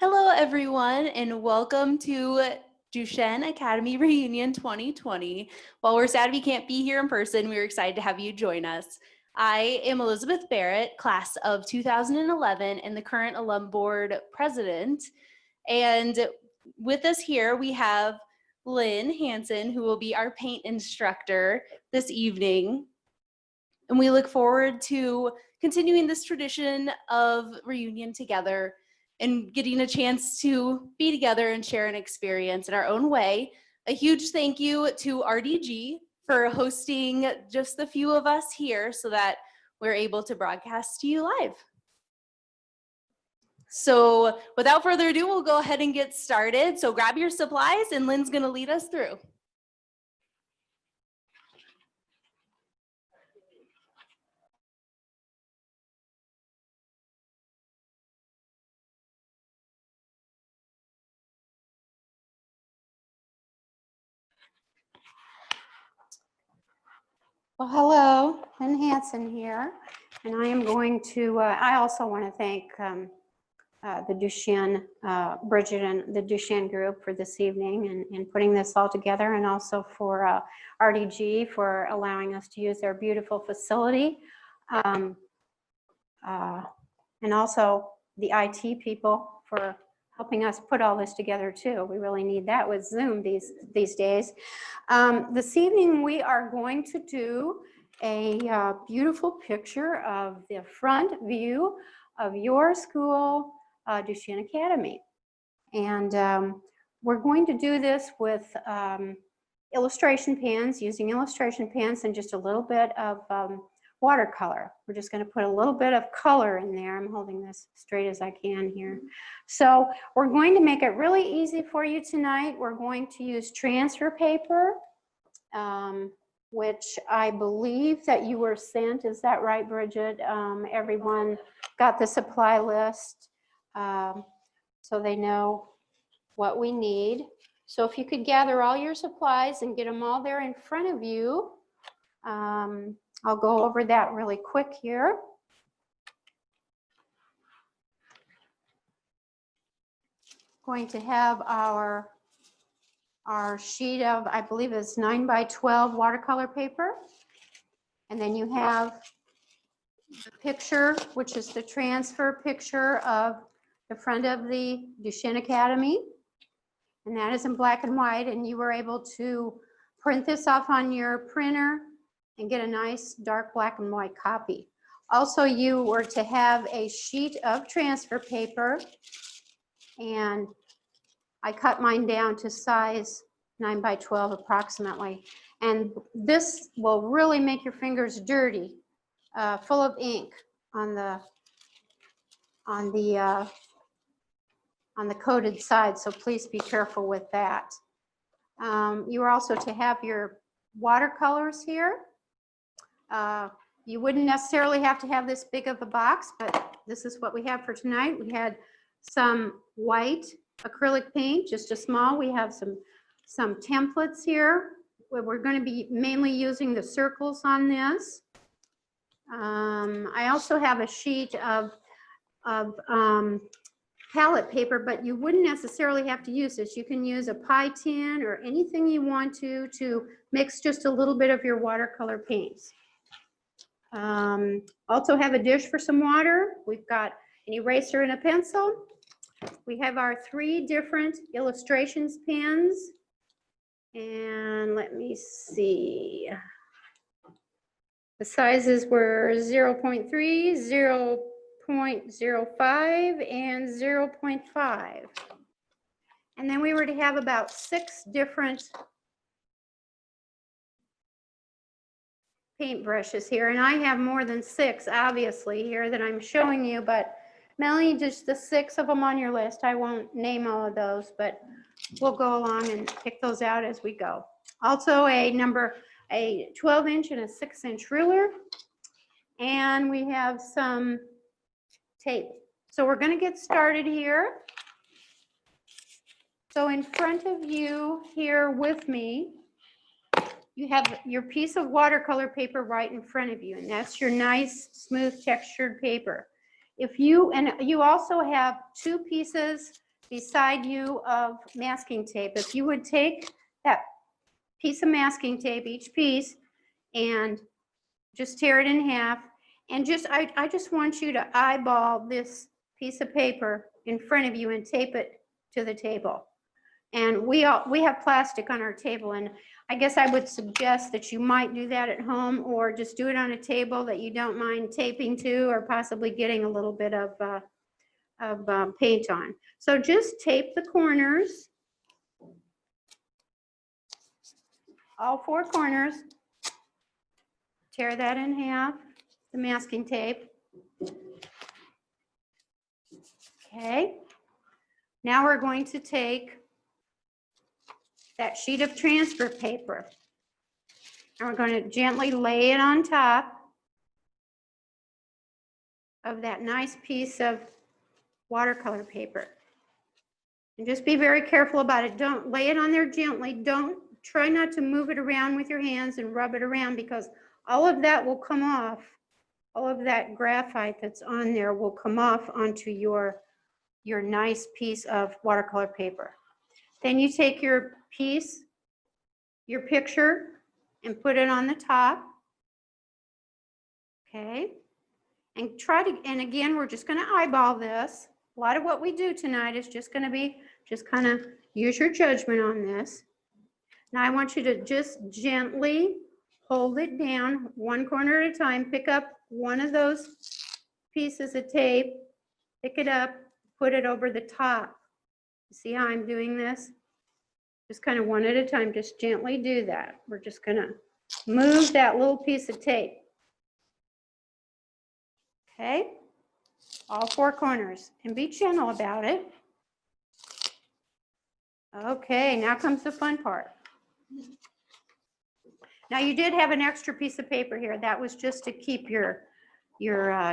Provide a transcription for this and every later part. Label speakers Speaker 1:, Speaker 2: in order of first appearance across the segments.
Speaker 1: Hello, everyone, and welcome to Duchesne Academy Reunion 2020. While we're sad we can't be here in person, we're excited to have you join us. I am Elizabeth Barrett, class of 2011, and the current alum board president. And with us here, we have Lynn Hansen, who will be our paint instructor this evening. And we look forward to continuing this tradition of reunion together and getting a chance to be together and share an experience in our own way. A huge thank you to RDG for hosting just the few of us here so that we're able to broadcast to you live. So without further ado, we'll go ahead and get started. So grab your supplies and Lynn's gonna lead us through.
Speaker 2: Well, hello, Lynn Hansen here, and I am going to, I also want to thank the Duchesne, Bridget and the Duchesne group for this evening and putting this all together, and also for RDG for allowing us to use their beautiful facility, and also the IT people for helping us put all this together too. We really need that with Zoom these days. This evening we are going to do a beautiful picture of the front view of your school, Duchesne Academy. And we're going to do this with illustration pens, using illustration pens and just a little bit of watercolor. We're just going to put a little bit of color in there. I'm holding this straight as I can here. So we're going to make it really easy for you tonight. We're going to use transfer paper, which I believe that you were sent. Is that right, Bridget? Everyone got the supply list, so they know what we need. So if you could gather all your supplies and get them all there in front of you. I'll go over that really quick here. Going to have our sheet of, I believe it's 9 by 12 watercolor paper. And then you have the picture, which is the transfer picture of the front of the Duchesne Academy. And that is in black and white. And you were able to print this off on your printer and get a nice dark black and white copy. Also, you were to have a sheet of transfer paper, and I cut mine down to size 9 by 12 approximately. And this will really make your fingers dirty, full of ink on the coated side, so please be careful with that. You are also to have your watercolors here. You wouldn't necessarily have to have this big of a box, but this is what we have for tonight. We had some white acrylic paint, just a small. We have some templates here. We're going to be mainly using the circles on this. I also have a sheet of palette paper, but you wouldn't necessarily have to use this. You can use a pie tin or anything you want to mix just a little bit of your watercolor paints. Also have a dish for some water. We've got an eraser and a pencil. We have our 3 different illustrations pens. And let me see. The sizes were 0.3, 0.05, and 0.5. And then we were to have about 6 different paint brushes here, and I have more than 6 obviously here that I'm showing you, but Melanie, just the 6 of them on your list. I won't name all of those, but we'll go along and pick those out as we go. Also a 12-inch and a 6-inch ruler, and we have some tape. So we're going to get started here. So in front of you here with me, you have your piece of watercolor paper right in front of you, and that's your nice smooth textured paper. And you also have 2 pieces beside you of masking tape. If you would take that piece of masking tape, each piece, and just tear it in half, and I just want you to eyeball this piece of paper in front of you and tape it to the table. And we have plastic on our table, and I guess I would suggest that you might do that at home, or just do it on a table that you don't mind taping to, or possibly getting a little bit of paint on. So just tape the corners, all four corners. Tear that in half, the masking tape. Okay. Now we're going to take that sheet of transfer paper, and we're going to gently lay it on top of that nice piece of watercolor paper. And just be very careful about it. Don't lay it on there gently. Try not to move it around with your hands and rub it around, because all of that will come off. All of that graphite that's on there will come off onto your nice piece of watercolor paper. Then you take your piece, your picture, and put it on the top. Okay. And again, we're just going to eyeball this. A lot of what we do tonight is just going to be, just kind of use your judgment on this. Now I want you to just gently hold it down one corner at a time. Pick up one of those pieces of tape, pick it up, put it over the top. See how I'm doing this? Just kind of one at a time, just gently do that. We're just going to move that little piece of tape. Okay, all four corners, and be gentle about it. Okay, now comes the fun part. Now you did have an extra piece of paper here. That was just to keep your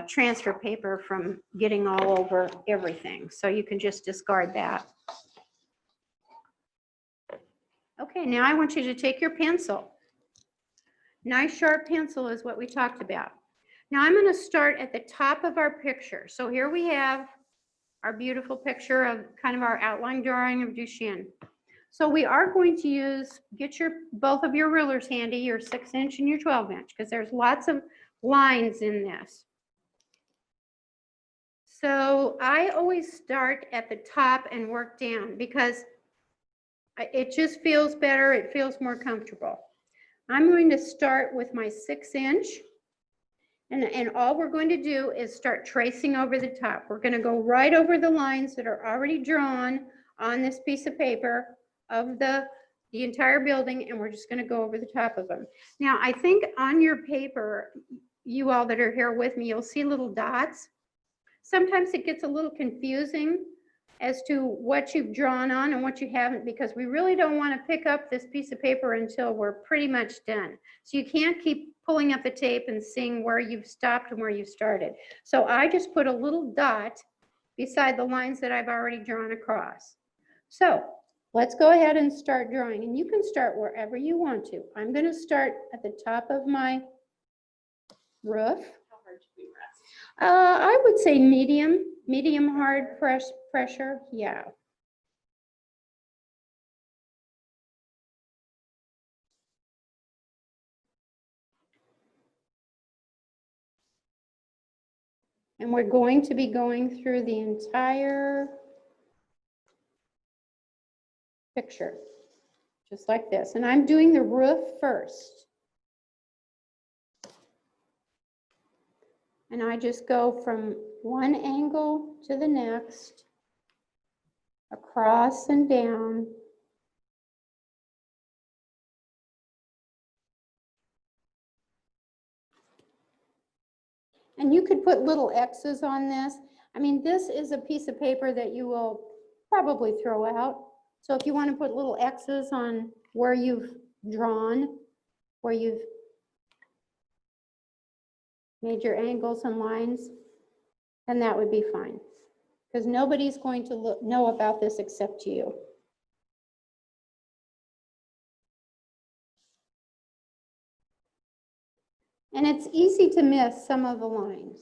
Speaker 2: transfer paper from getting all over everything. So you can just discard that. Okay, now I want you to take your pencil. Nice sharp pencil is what we talked about. Now I'm going to start at the top of our picture. So here we have our beautiful picture of kind of our outline drawing of Duchesne. So we are going to use, get both of your rulers handy, your 6-inch and your 12-inch, because there's lots of lines in this. So I always start at the top and work down, because it just feels better, it feels more comfortable. I'm going to start with my 6-inch, and all we're going to do is start tracing over the top. We're going to go right over the lines that are already drawn on this piece of paper of the entire building, and we're just going to go over the top of them. Now, I think on your paper, you all that are here with me, you'll see little dots. Sometimes it gets a little confusing as to what you've drawn on and what you haven't, because we really don't want to pick up this piece of paper until we're pretty much done. So you can't keep pulling up the tape and seeing where you've stopped and where you started. So I just put a little dot beside the lines that I've already drawn across. So let's go ahead and start drawing, and you can start wherever you want to. I'm going to start at the top of my roof.
Speaker 1: How hard to be pressed?
Speaker 2: I would say medium hard pressure. Yeah. And we're going to be going through the entire picture, just like this. And I'm doing the roof first. And I just go from one angle to the next, across and down. And you could put little X's on this. I mean, this is a piece of paper that you will probably throw out. So if you want to put little X's on where you've drawn, where you've made your angles and lines, then that would be fine. Because nobody's going to know about this except you. And it's easy to miss some of the lines.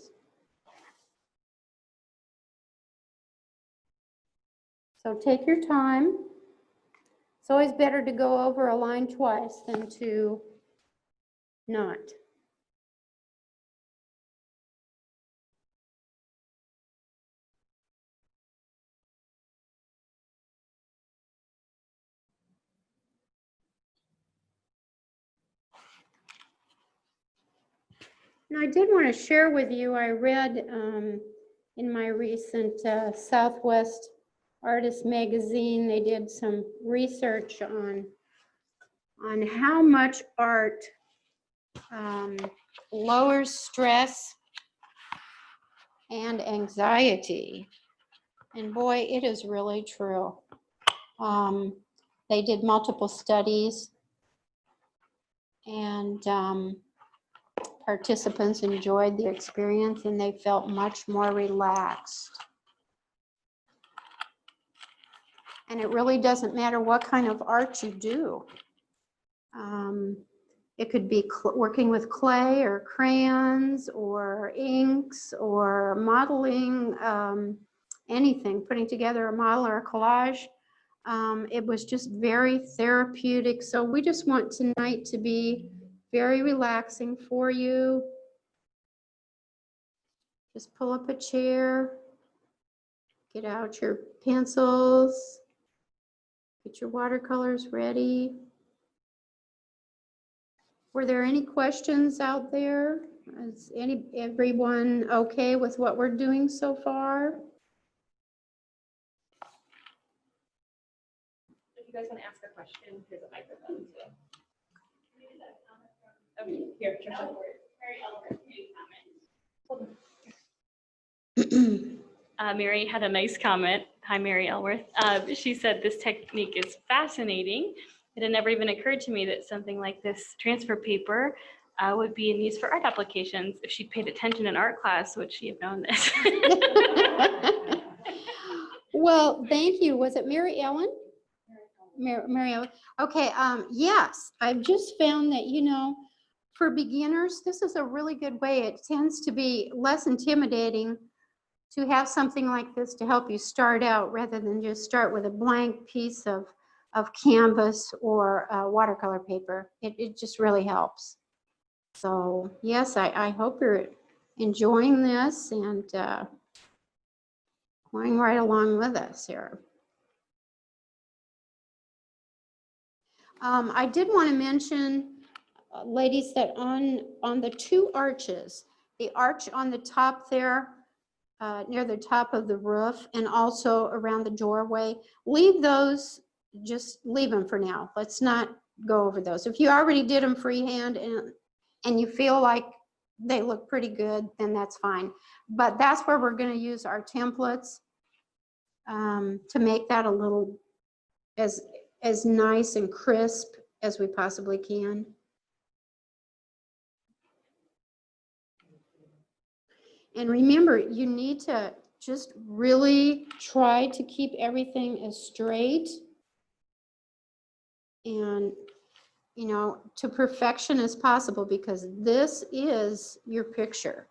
Speaker 2: So take your time. It's always better to go over a line twice than to not. And I did want to share with you, I read in my recent Southwest Artist magazine, they did some research on how much art lowers stress and anxiety. And boy, it is really true. They did multiple studies, and participants enjoyed the experience and they felt much more relaxed. And it really doesn't matter what kind of art you do. It could be working with clay or crayons or inks or modeling, anything, putting together a model or a collage. It was just very therapeutic. So we just want tonight to be very relaxing for you. Just pull up a chair, get out your pencils, get your watercolors ready. Were there any questions out there? Is everyone okay with what we're doing so far?
Speaker 3: If you guys want to ask a question, here's a microphone too. Okay, here, Mary had a nice comment. Hi, Mary Elworth. She said this technique is fascinating. It had never even occurred to me that something like this transfer paper would be in use for art applications. If she'd paid attention in art class, would she have known this?
Speaker 2: Well, thank you. Was it Mary Ellen? Mary Ellen. Okay, yes, I've just found that, you know, for beginners, this is a really good way. It tends to be less intimidating to have something like this to help you start out rather than just start with a blank piece of canvas or watercolor paper. It just really helps. So yes, I hope you're enjoying this and going right along with us here. I did want to mention, ladies, that on the two arches, the arch on the top there, near the top of the roof, and also around the doorway, leave those, just leave them for now. Let's not go over those. If you already did them freehand and you feel like they look pretty good, then that's fine. But that's where we're going to use our templates to make that a little as nice and crisp as we possibly can. And remember, you need to just really try to keep everything as straight and, you know, to perfection as possible, because this is your picture.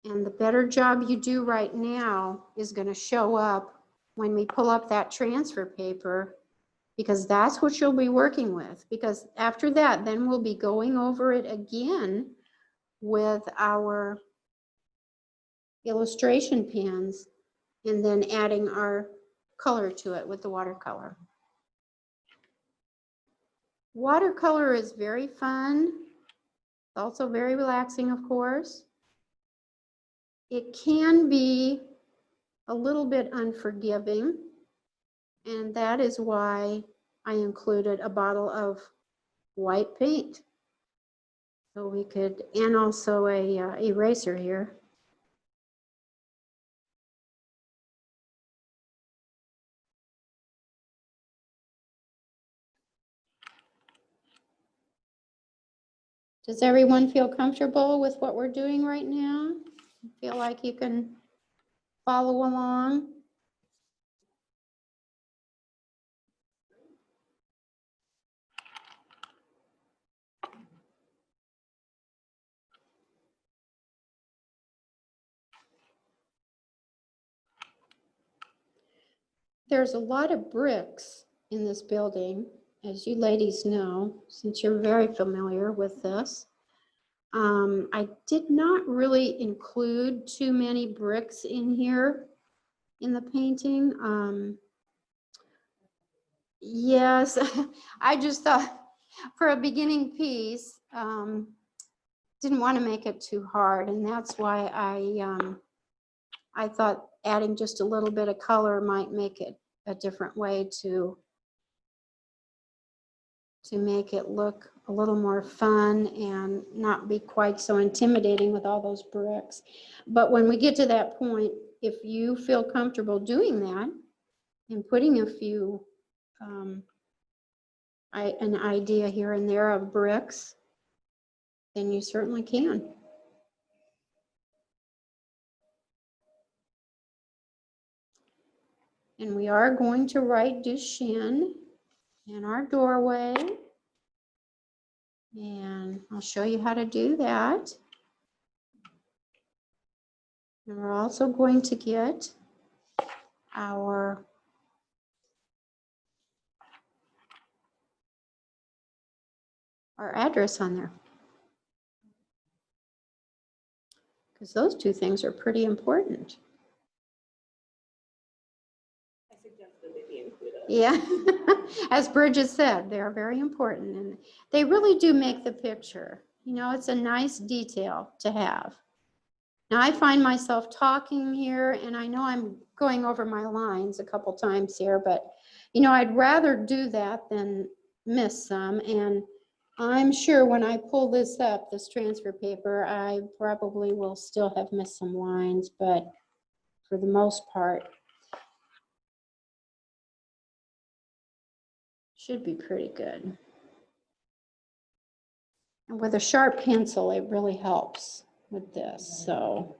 Speaker 2: And the better job you do right now is going to show up when we pull up that transfer paper, because that's what you'll be working with. Because after that, then we'll be going over it again with our illustration pens and then adding our color to it with the watercolor. Watercolor is very fun, also very relaxing, of course. It can be a little bit unforgiving, and that is why I included a bottle of white paint. So we could, and also a eraser here. Does everyone feel comfortable with what we're doing right now? Feel like you can follow along? there's a lot of bricks in this building, as you ladies know, since you're very familiar with this. I did not really include too many bricks in here in the painting. Yes, I just thought for a beginning piece, didn't want to make it too hard, and that's why I thought adding just a little bit of color might make it a different way to make it look a little more fun and not be quite so intimidating with all those bricks. But when we get to that point, if you feel comfortable doing that and putting a few, an idea here and there of bricks, then you certainly can. And we are going to write Duchesne in our doorway. And I'll show you how to do that. And we're also going to get our address on there, because those two things are pretty important.
Speaker 1: I suggest that they be included.
Speaker 2: Yeah, as Bridget said, they're very important, and they really do make the picture. You know, it's a nice detail to have. Now, I find myself talking here, and I know I'm going over my lines a couple times here, but, you know, I'd rather do that than miss some. And I'm sure when I pull this up, this transfer paper, I probably will still have missed some lines, but for the most part, should be pretty good. And with a sharp pencil, it really helps with this, so.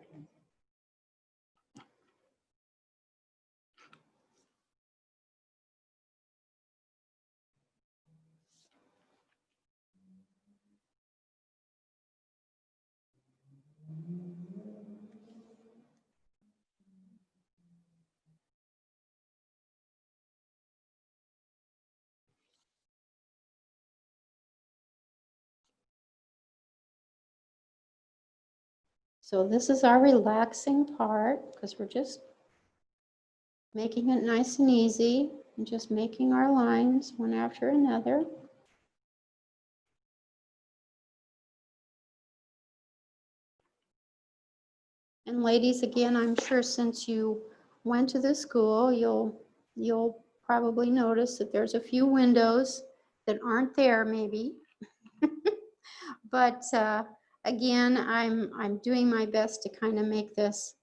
Speaker 2: So this is our relaxing part, because we're just making it nice and easy and just making our lines one after another. And ladies, again, I'm sure since you went to this school, you'll probably notice that there's a few windows that aren't there maybe. But again, I'm doing my best to kind of make this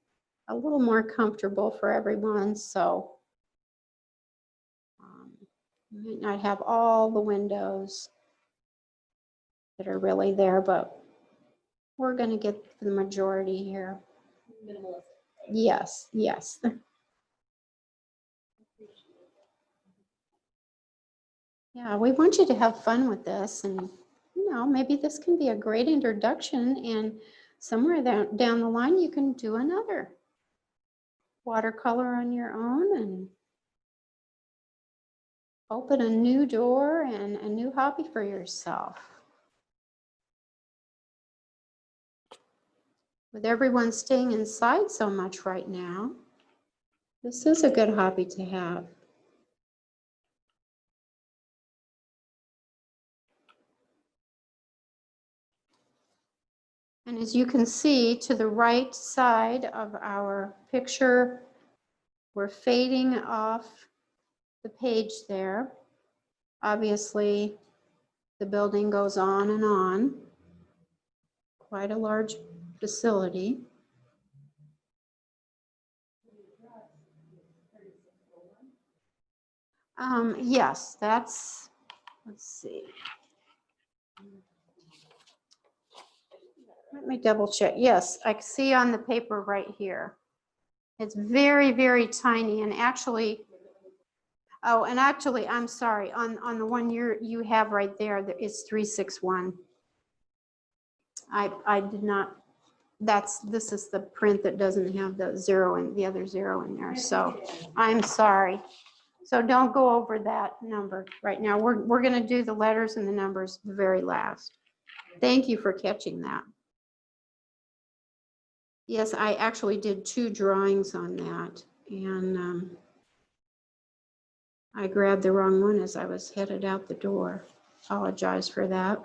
Speaker 2: a little more comfortable for everyone. So you might not have all the windows that are really there, but we're going to get the majority here.
Speaker 1: Minimalist.
Speaker 2: Yes, yes. Yeah, we want you to have fun with this, and you know, maybe this can be a great introduction, and somewhere down the line you can do another watercolor on your own and open a new door and a new hobby for yourself. With everyone staying inside so much right now, this is a good hobby to have. And as you can see, to the right side of our picture, we're fading off the page there. Obviously, the building goes on and on. Quite a large facility. Yes, that's, let's see. Let me double check. Yes, I can see on the paper right here. It's very, very tiny, and actually, oh, and actually, I'm sorry, on the one you have right there, it's 361. I did not, this is the print that doesn't have the zero and the other zero in there, so I'm sorry. So don't go over that number right now. We're going to do the letters and the numbers the very last. Thank you for catching that. Yes, I actually did 2 drawings on that, and I grabbed the wrong one as I was headed out the door. Apologize for that.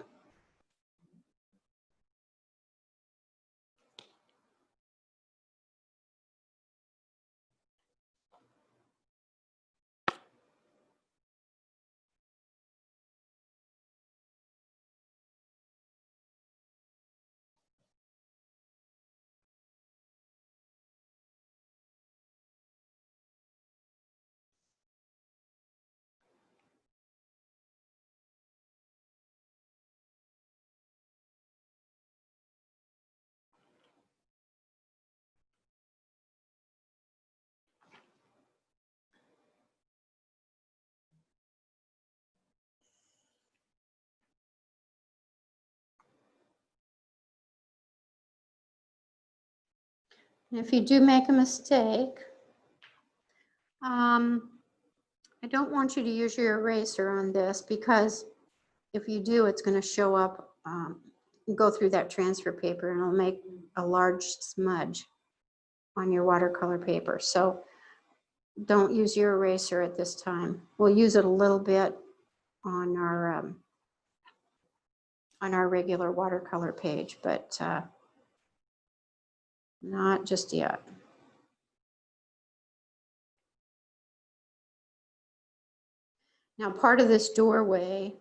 Speaker 2: And if you do make a mistake, I don't want you to use your eraser on this, because if you do, it's going to show up, go through that transfer paper, and it'll make a large smudge on your watercolor paper. So don't use your eraser at this time. We'll use it a little bit on our regular watercolor page, but not just yet. Now, part of this doorway,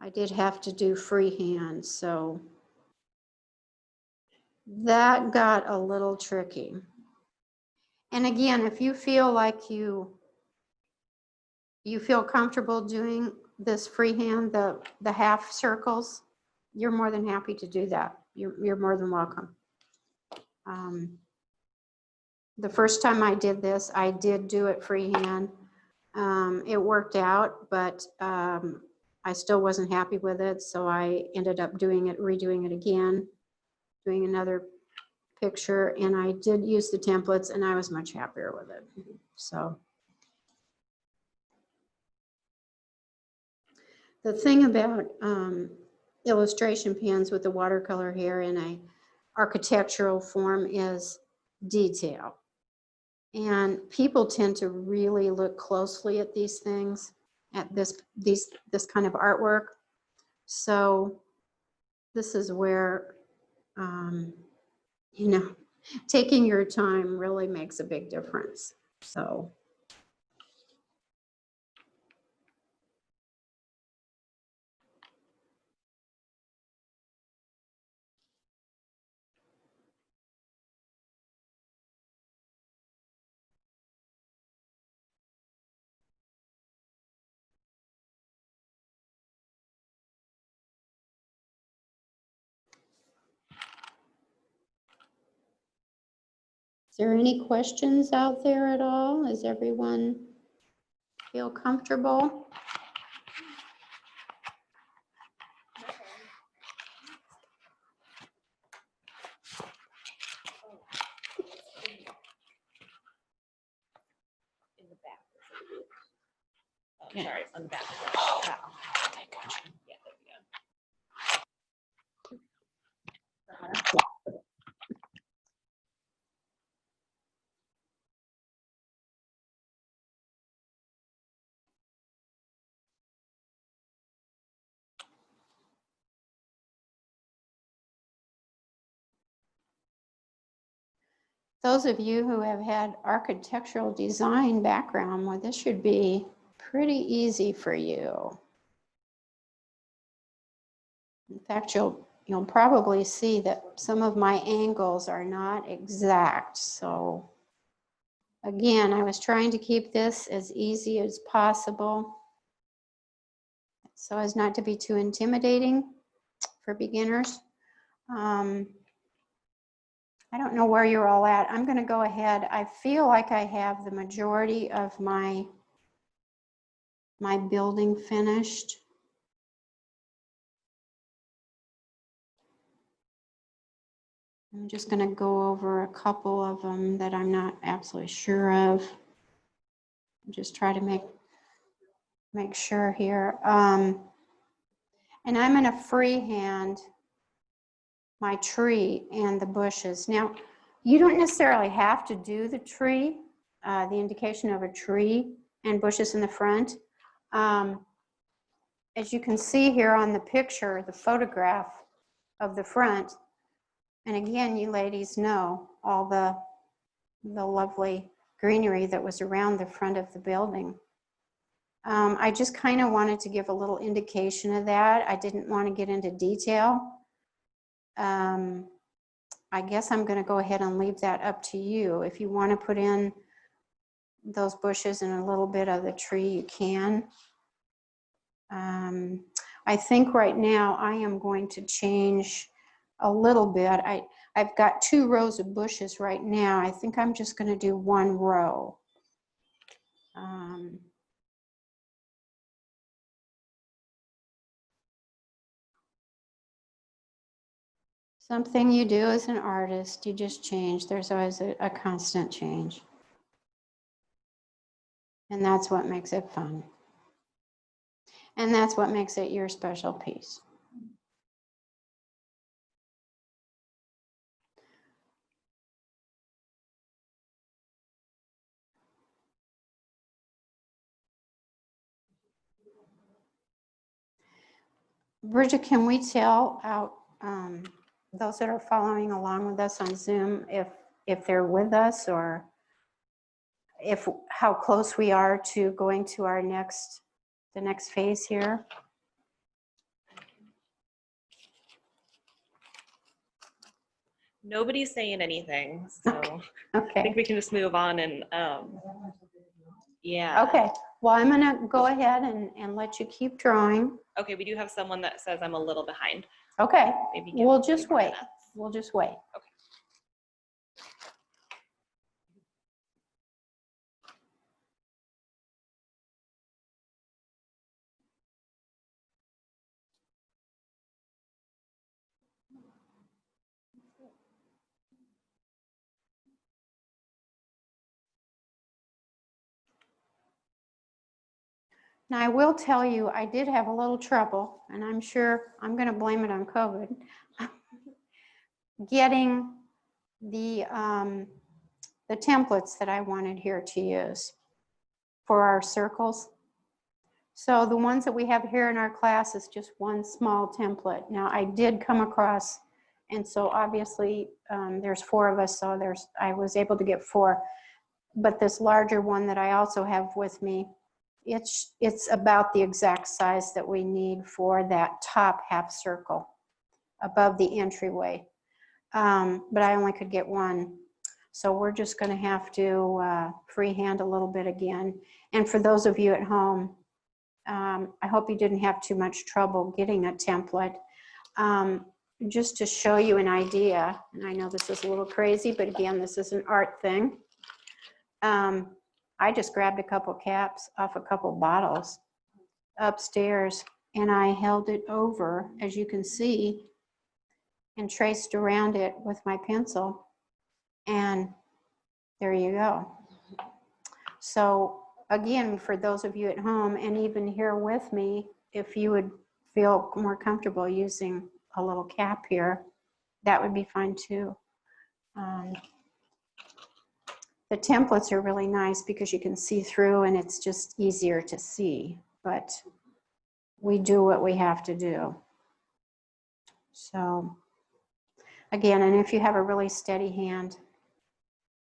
Speaker 2: I did have to do freehand, so that got a little tricky. And again, if you feel like you feel comfortable doing this freehand, the half circles, you're more than happy to do that. You're more than welcome. The first time I did this, I did do it freehand. It worked out, but I still wasn't happy with it, so I ended up redoing it again, doing another picture, and I did use the templates, and I was much happier with it. So the thing about illustration pens with the watercolor here in a architectural form is detail. And people tend to really look closely at these things, at this kind of artwork. So this is where, you know, taking your time really makes a big difference. So. Is there any questions out there at all? Does everyone feel comfortable?
Speaker 4: In the back. Sorry, on the back.
Speaker 2: Okay, gotcha.
Speaker 4: Yeah, there we go.
Speaker 2: Those of you who have had architectural design background, well, this should be pretty easy for you. In fact, you'll probably see that some of my angles are not exact. So again, I was trying to keep this as easy as possible so as not to be too intimidating for beginners. I don't know where you're all at. I'm going to go ahead. I feel like I have the majority of my building finished. I'm just going to go over a couple of them that I'm not absolutely sure of. Just try to make sure here. And I'm going to freehand my tree and the bushes. Now, you don't necessarily have to do the tree, the indication of a tree and bushes in the front. As you can see here on the picture, the photograph of the front, and again, you ladies know all the lovely greenery that was around the front of the building. I just kind of wanted to give a little indication of that. I didn't want to get into detail. I guess I'm going to go ahead and leave that up to you. If you want to put in those bushes and a little bit of the tree, you can. I think right now I am going to change a little bit. I've got 2 rows of bushes right now. I think I'm just going to do 1 row. Something you do as an artist, you just change. There's always a constant change. And that's what makes it fun. And that's what makes it your special piece. Bridget, can we tell out those that are following along with us on Zoom if they're with us, or how close we are to going to our the next phase here?
Speaker 4: Nobody's saying anything, so I
Speaker 2: Okay.
Speaker 4: think we can just move on and yeah.
Speaker 2: Okay. Well, I'm going to go ahead and let you keep drawing.
Speaker 4: Okay, we do have someone that says I'm a little behind.
Speaker 2: Okay.
Speaker 4: Maybe give
Speaker 2: We'll
Speaker 4: a few
Speaker 2: just
Speaker 4: more
Speaker 2: wait.
Speaker 4: minutes.
Speaker 2: We'll just wait.
Speaker 4: Okay.
Speaker 2: Now, I will tell you, I did have a little trouble, and I'm sure I'm going to blame it on COVID, getting the templates that I wanted here to use for our circles. So the ones that we have here in our class is just one small template. Now, I did come across, and so obviously there's 4 of us, so I was able to get 4. But this larger one that I also have with me, it's about the exact size that we need for that top half circle above the entryway. But I only could get 1. So we're just going to have to freehand a little bit again. And for those of you at home, I hope you didn't have too much trouble getting a template. Just to show you an idea, and I know this is a little crazy, but again, this is an art thing. I just grabbed a couple caps off a couple bottles upstairs, and I held it over, as you can see, and traced around it with my pencil, and there you go. So again, for those of you at home and even here with me, if you would feel more comfortable using a little cap here, that would be fine too. The templates are really nice because you can see through and it's just easier to see, but we do what we have to do. So again, and if you have a really steady hand,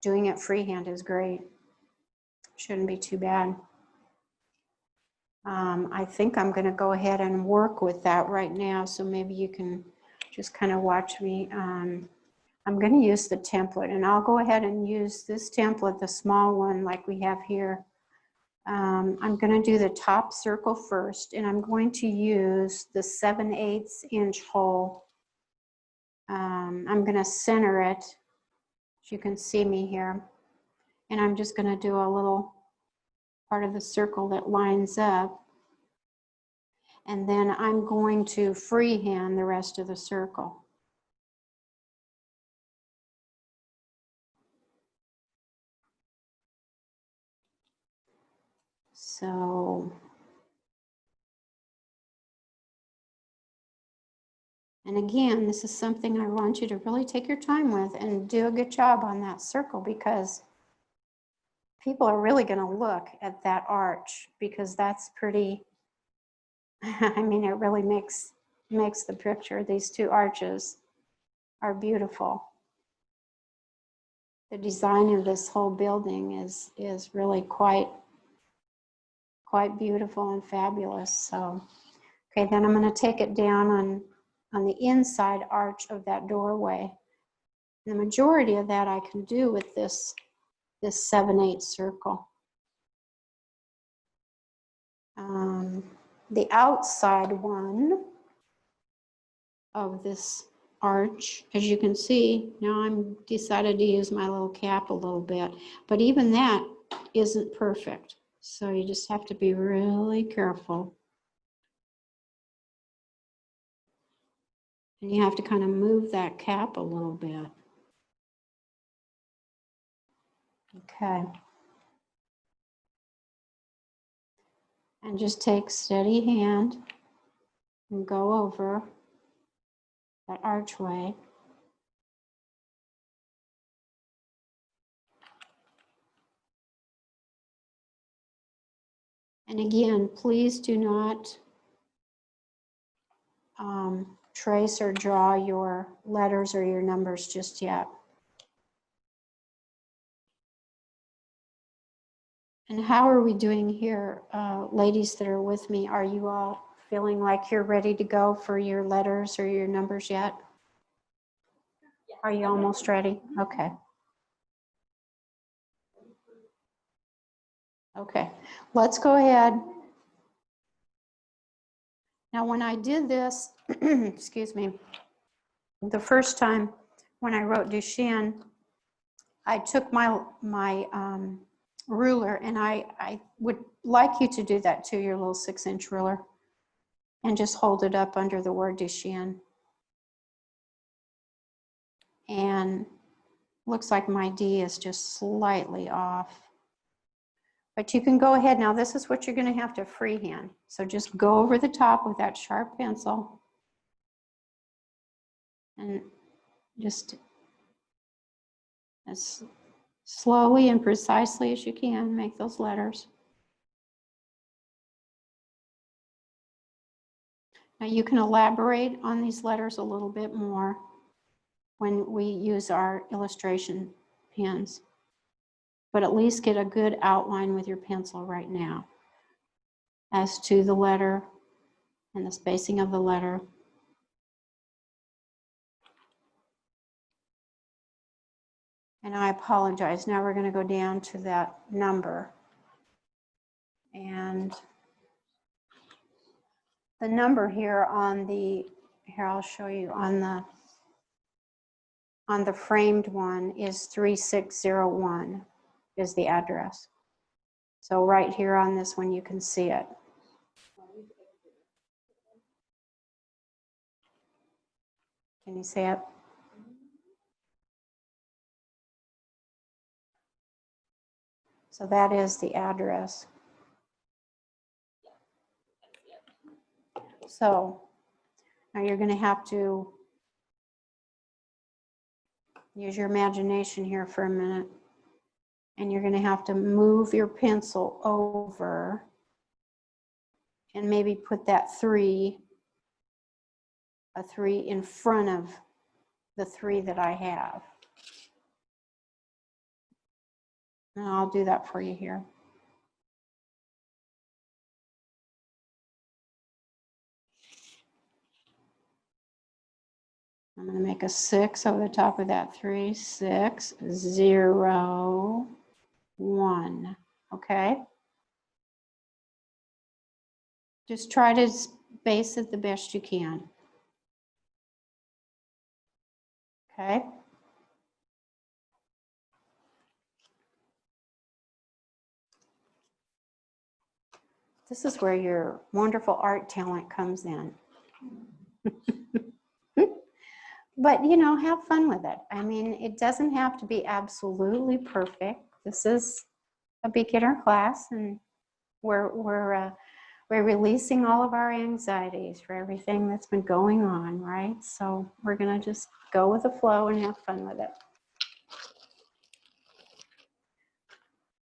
Speaker 2: doing it freehand is great. Shouldn't be too bad. I think I'm going to go ahead and work with that right now, so maybe you can just kind of watch me. I'm going to use the template, and I'll go ahead and use this template, the small one like we have here. I'm going to do the top circle first, and I'm going to use the 7/8 inch hole. I'm going to center it, as you can see me here, and I'm just going to do a little part of the circle that lines up, and then I'm going to freehand the rest of the circle. So, and again, this is something I want you to really take your time with and do a good job on that circle, because people are really going to look at that arch, because that's pretty, I mean, it really makes the picture. These two arches are beautiful. The design of this whole building is really quite beautiful and fabulous. So, okay, then I'm going to take it down on the inside arch of that doorway. The majority of that I can do with this 7/8 circle. The outside one of this arch, as you can see, now I'm decided to use my little cap a little bit, but even that isn't perfect. So you just have to be really careful. And you have to kind of move that cap a little bit. Okay. And just take steady hand and go over that archway. And again, please do not trace or draw your letters or your numbers just yet. And how are we doing here, ladies that are with me? Are you all feeling like you're ready to go for your letters or your numbers yet? Are you almost ready? Okay. Okay, let's go ahead. Now, when I did this, excuse me, the first time when I wrote Duchesne, I took my ruler, and I would like you to do that too, your little 6-inch ruler, and just hold it up under the word Duchesne. And looks like my D is just slightly off. But you can go ahead. Now this is what you're going to have to freehand. So just go over the top with that sharp pencil and just as slowly and precisely as you can make those letters. Now you can elaborate on these letters a little bit more when we use our illustration pens, but at least get a good outline with your pencil right now as to the letter and the spacing of the letter. And I apologize. Now we're going to go down to that number. And the number here on the, here I'll show you, on the framed one is 3601 is the address. So right here on this one you can see it. Can you see it? So that is the address. So now you're going to have to use your imagination here for a minute. And you're going to have to move your pencil over and maybe put that a 3 in front of the 3 that I have. And I'll do that for you here. I'm going to make a 6 over the top of that 3. 6, 0, 1. Okay? Just try to space it the best you can. Okay? This is where your wonderful art talent comes in. But, you know, have fun with it. I mean, it doesn't have to be absolutely perfect. This is a beginner class, and We're releasing all of our anxieties for everything that's been going on, right? So we're gonna just go with the flow and have fun with it.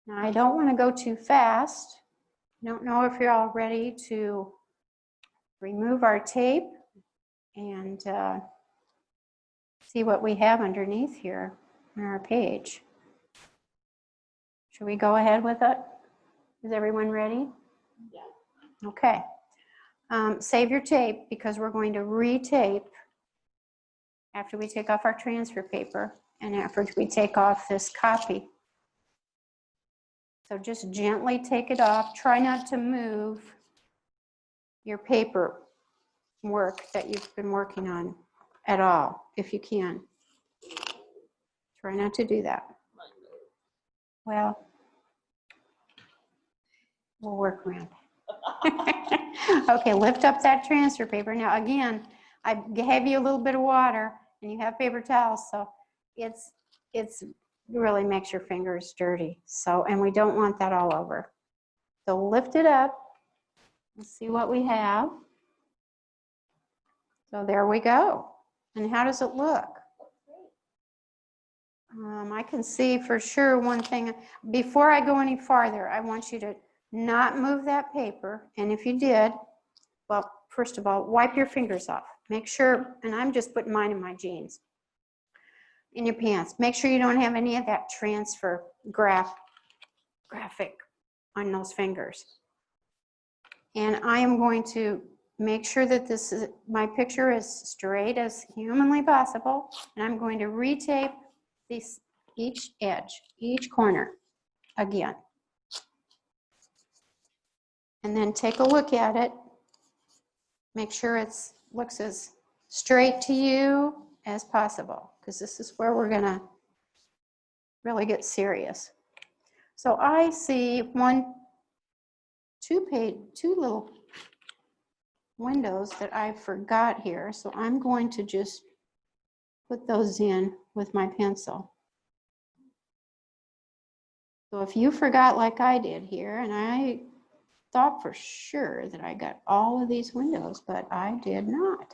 Speaker 2: Now, I don't want to go too fast. I don't know if you're all ready to remove our tape and see what we have underneath here on our page. Should we go ahead with it? Is everyone ready? Yeah. Okay. Save your tape because we're going to retape after we take off our transfer paper and after we take off this copy. So just gently take it off. Try not to move your paper work that you've been working on at all, if you can. Try not to do that. Well, we'll work around it. Okay, lift up that transfer paper. Now again, I gave you a little bit of water and you have paper towels, so it's really makes your fingers dirty. So, and we don't want that all over. So lift it up and see what we have. So there we go. And how does it look? I can see for sure one thing. Before I go any farther, I want you to not move that paper. And if you did, well, first of all, wipe your fingers off. Make sure, and I'm just putting mine in my jeans, in your pants. Make sure you don't have any of that transfer graphic on those fingers. And I am going to make sure that my picture is straight as humanly possible. And I'm going to retape each edge, each corner again. And then take a look at it. Make sure it looks as straight to you as possible, because this is where we're gonna really get serious. So I see two little windows that I forgot here. So I'm going to just put those in with my pencil. So if you forgot like I did here, and I thought for sure that I got all of these windows, but I did not.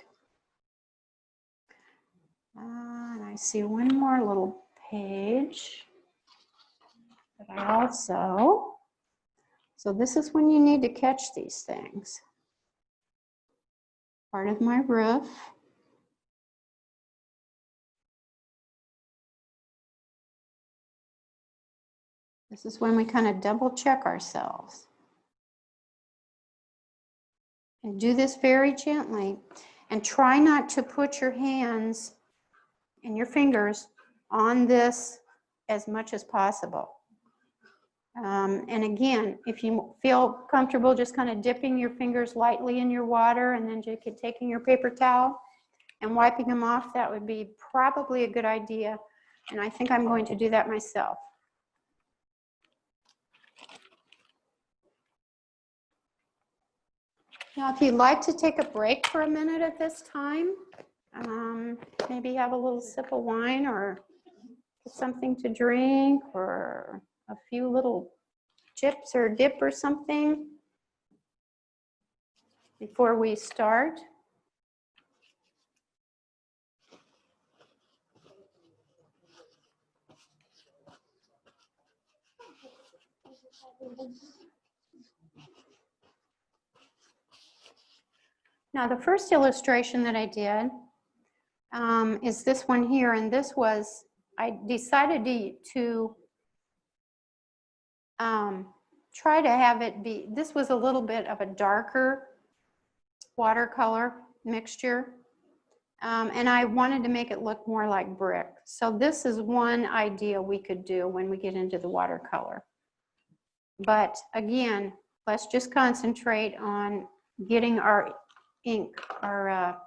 Speaker 2: And I see one more little page that I also, so this is when you need to catch these things. Part of my roof. This is when we kind of double check ourselves. And do this very gently. And try not to put your hands and your fingers on this as much as possible. And again, if you feel comfortable just kind of dipping your fingers lightly in your water and then taking your paper towel and wiping them off, that would be probably a good idea. And I think I'm going to do that myself. Now, if you'd like to take a break for a minute at this time, maybe have a little sip of wine or something to drink or a few little chips or dip or something before we start. Now, the first illustration that I did is this one here, and this was, I decided to try to have it be, this was a little bit of a darker watercolor mixture, and I wanted to make it look more like brick. So this is one idea we could do when we get into the watercolor. But again, let's just concentrate on getting our ink, our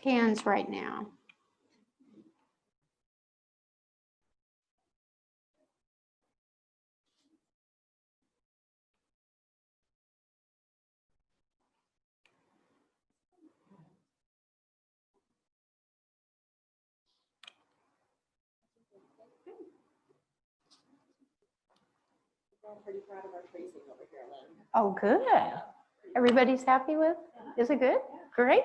Speaker 2: pans right now.
Speaker 4: I'm pretty proud of our tracing over here, Lynn.
Speaker 2: Oh, good. Everybody's happy with? Is it good? Great.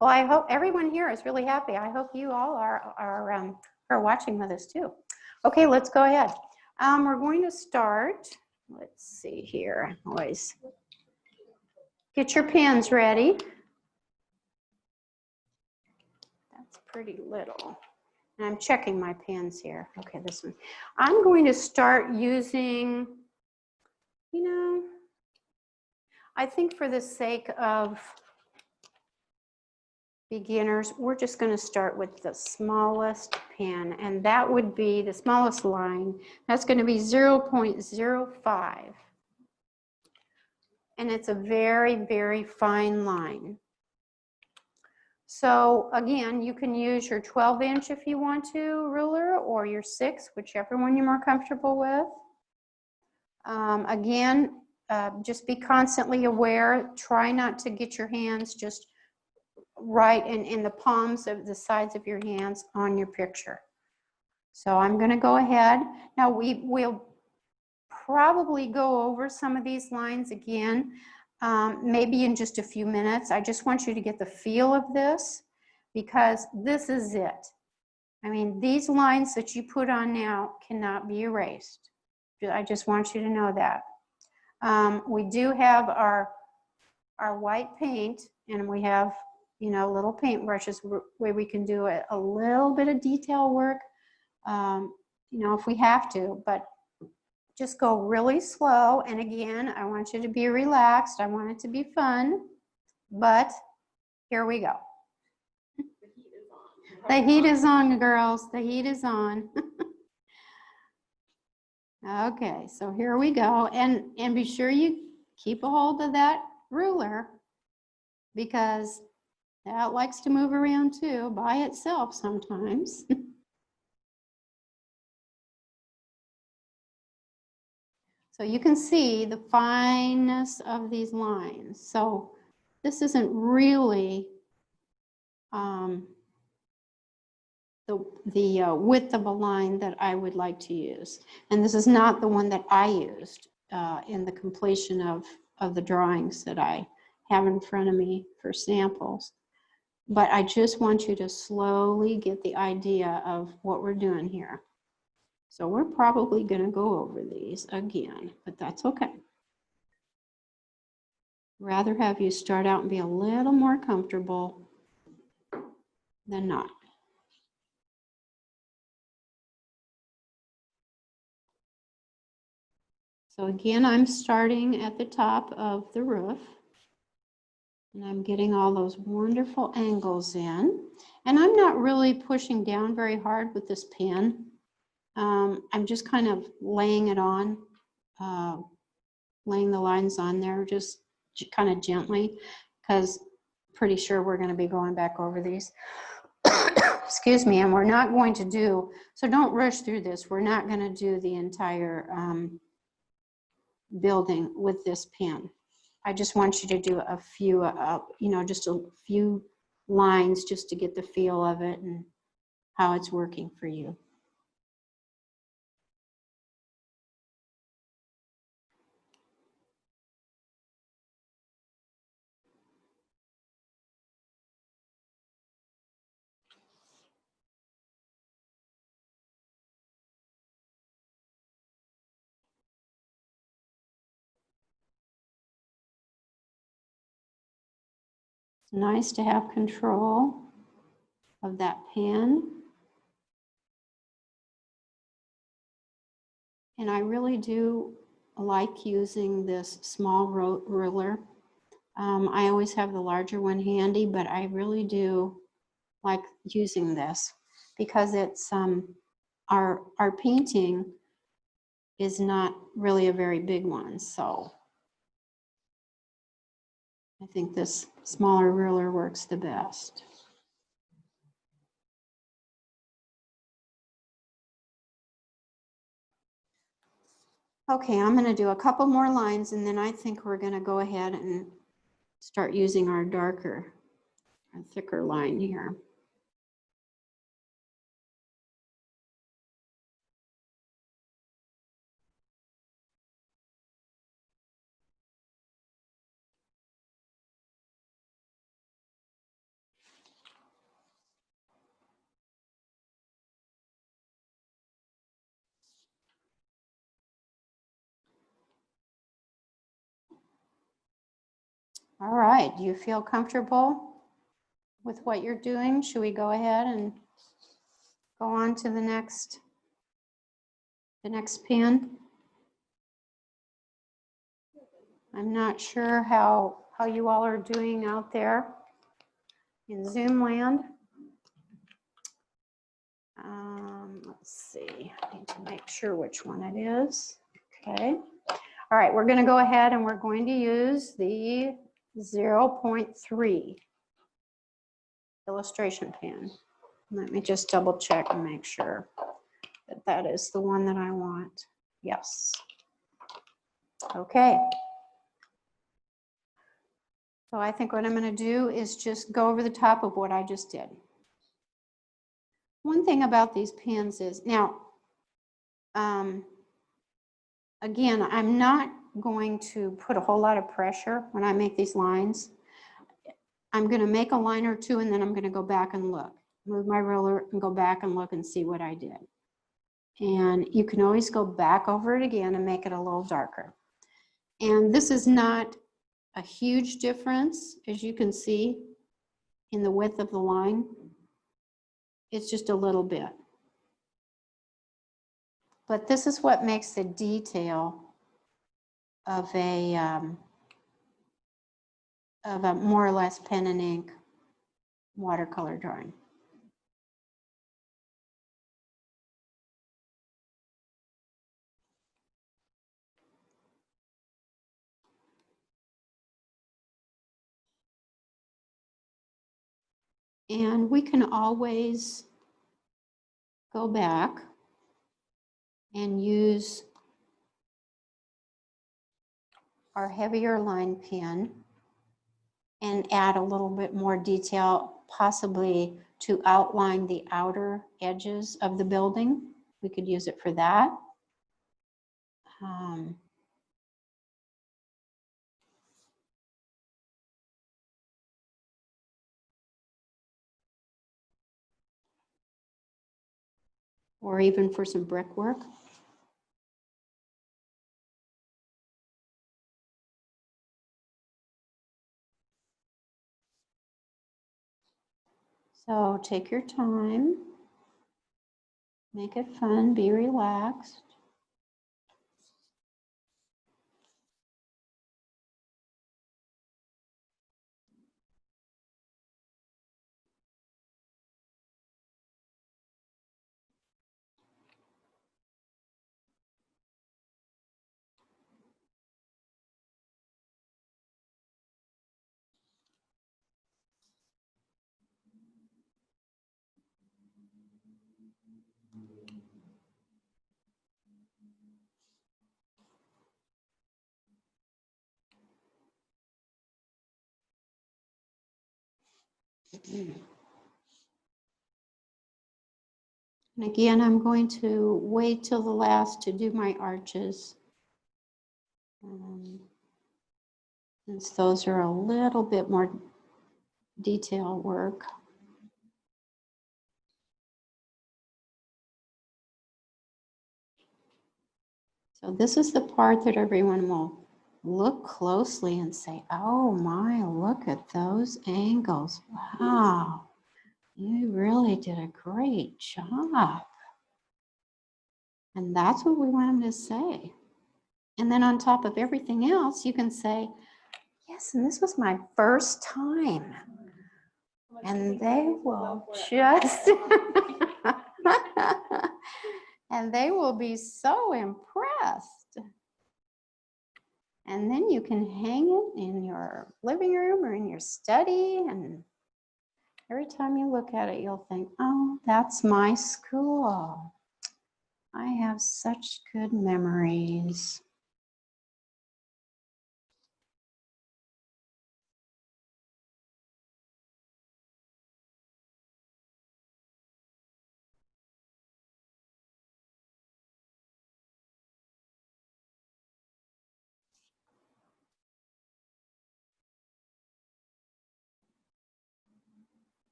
Speaker 2: Well, I hope everyone here is really happy. I hope you all are watching with us too. Okay, let's go ahead. We're going to start. Let's see here. Always get your pens ready. That's pretty little. And I'm checking my pens here. Okay, this one. I'm going to start using, you know, I think for the sake of beginners, we're just going to start with the smallest pen, and that would be the smallest line. That's going to be 0.05. And it's a very, very fine line. So again, you can use your 12-inch if you want to ruler, or your 6, whichever one you're more comfortable with. Again, just be constantly aware. Try not to get your hands just right in the palms of the sides of your hands on your picture. So I'm going to go ahead. Now we'll probably go over some of these lines again, maybe in just a few minutes. I just want you to get the feel of this, because this is it. I mean, these lines that you put on now cannot be erased. I just want you to know that. We do have our white paint, and we have, you know, little paint brushes where we can do a little bit of detail work, you know, if we have to, but just go really slow. And again, I want you to be relaxed. I want it to be fun, but here we go. The heat is on, girls. The heat is on. Okay, so here we go. And be sure you keep a hold of that ruler, because that likes to move around too by itself sometimes. So you can see the fineness of these lines. So this isn't really the width of a line that I would like to use. And this is not the one that I used in the completion of the drawings that I have in front of me for samples. But I just want you to slowly get the idea of what we're doing here. So we're probably going to go over these again, but that's okay. Rather have you start out and be a little more comfortable than not. So again, I'm starting at the top of the roof, and I'm getting all those wonderful angles in. And I'm not really pushing down very hard with this pen. I'm just kind of laying it on, laying the lines on there just kind of gently, because pretty sure we're going to be going back over these. Excuse me, and we're not going to do, so don't rush through this. We're not going to do the entire building with this pen. I just want you to do a few, you know, just a few lines just to get the feel of it and how it's working for you. It's nice to have control of that pen. And I really do like using this small ruler. I always have the larger one handy, but I really do like using this because it's our painting is not really a very big one, so I think this smaller ruler works the best. Okay, I'm going to do a couple more lines, and then I think we're going to go ahead and start using our darker, our thicker line here. All right, do you feel comfortable with what you're doing? Should we go ahead and go on to the next pen? I'm not sure how you all are doing out there in Zoom land. Let's see, I need to make sure which one it is. Okay. All right, we're going to go ahead and we're going to use the 0.3 illustration pen. Let me just double check and make sure that that is the one that I want. Yes. Okay. So I think what I'm going to do is just go over the top of what I just did. One thing about these pens is, now, again, I'm not going to put a whole lot of pressure when I make these lines. I'm going to make a line or two and then I'm going to go back and look. Move my ruler and go back and look and see what I did. And you can always go back over it again and make it a little darker. And this is not a huge difference, as you can see, in the width of the line. It's just a little bit. But this is what makes the detail of a more or less pen and ink watercolor drawing. And we can always go back and use our heavier line pen and add a little bit more detail, possibly to outline the outer edges of the building. We could use it for that. Or even for some brickwork. So take your time, make it fun, be relaxed. And again, I'm going to wait till the last to do my arches. Since those are a little bit more detail work. So this is the part that everyone will look closely and say, oh my, look at those angles. Wow, you really did a great job. And that's what we want them to say. And then on top of everything else, you can say, yes, and this was my first time. And they will just, and they will be so impressed. And then you can hang it in your living room or in your study. And every time you look at it, you'll think, oh, that's my school. I have such good memories.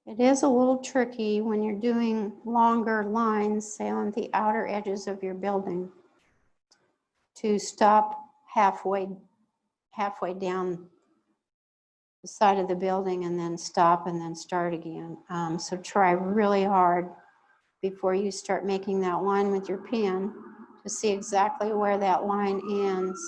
Speaker 2: It is a little tricky when you're doing longer lines, say on the outer edges of your building, to stop halfway down the side of the building and then stop and then start again. So try really hard before you start making that line with your pen to see exactly where that line ends.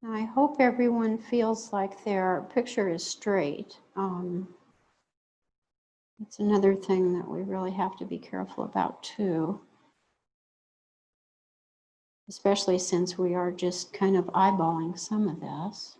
Speaker 2: Now, I hope everyone feels like their picture is straight. It's another thing that we really have to be careful about too, especially since we are just kind of eyeballing some of this.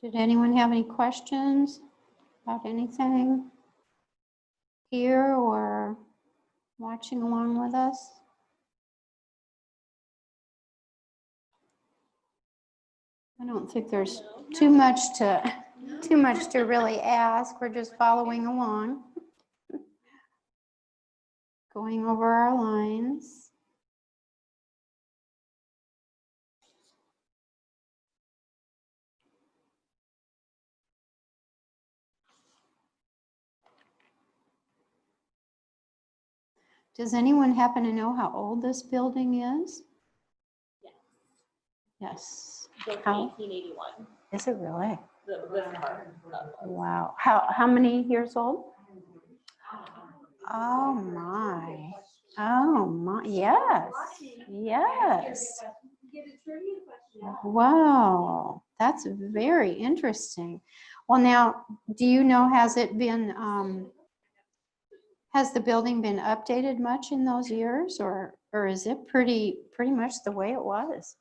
Speaker 2: Did anyone have any questions about anything here or watching along with us? I don't think there's too much to really ask. We're just following along, going over our lines. Does anyone happen to know how old this building is?
Speaker 4: Yes.
Speaker 2: Yes.
Speaker 4: Built in
Speaker 2: How?
Speaker 4: 1881.
Speaker 2: Is it really?
Speaker 4: This part.
Speaker 2: Wow. How many years old? Oh my. Oh my. Yes. Yes. Wow. That's very interesting. Well, now, do you know, has the building been updated much in those years, or is it pretty much the way it was?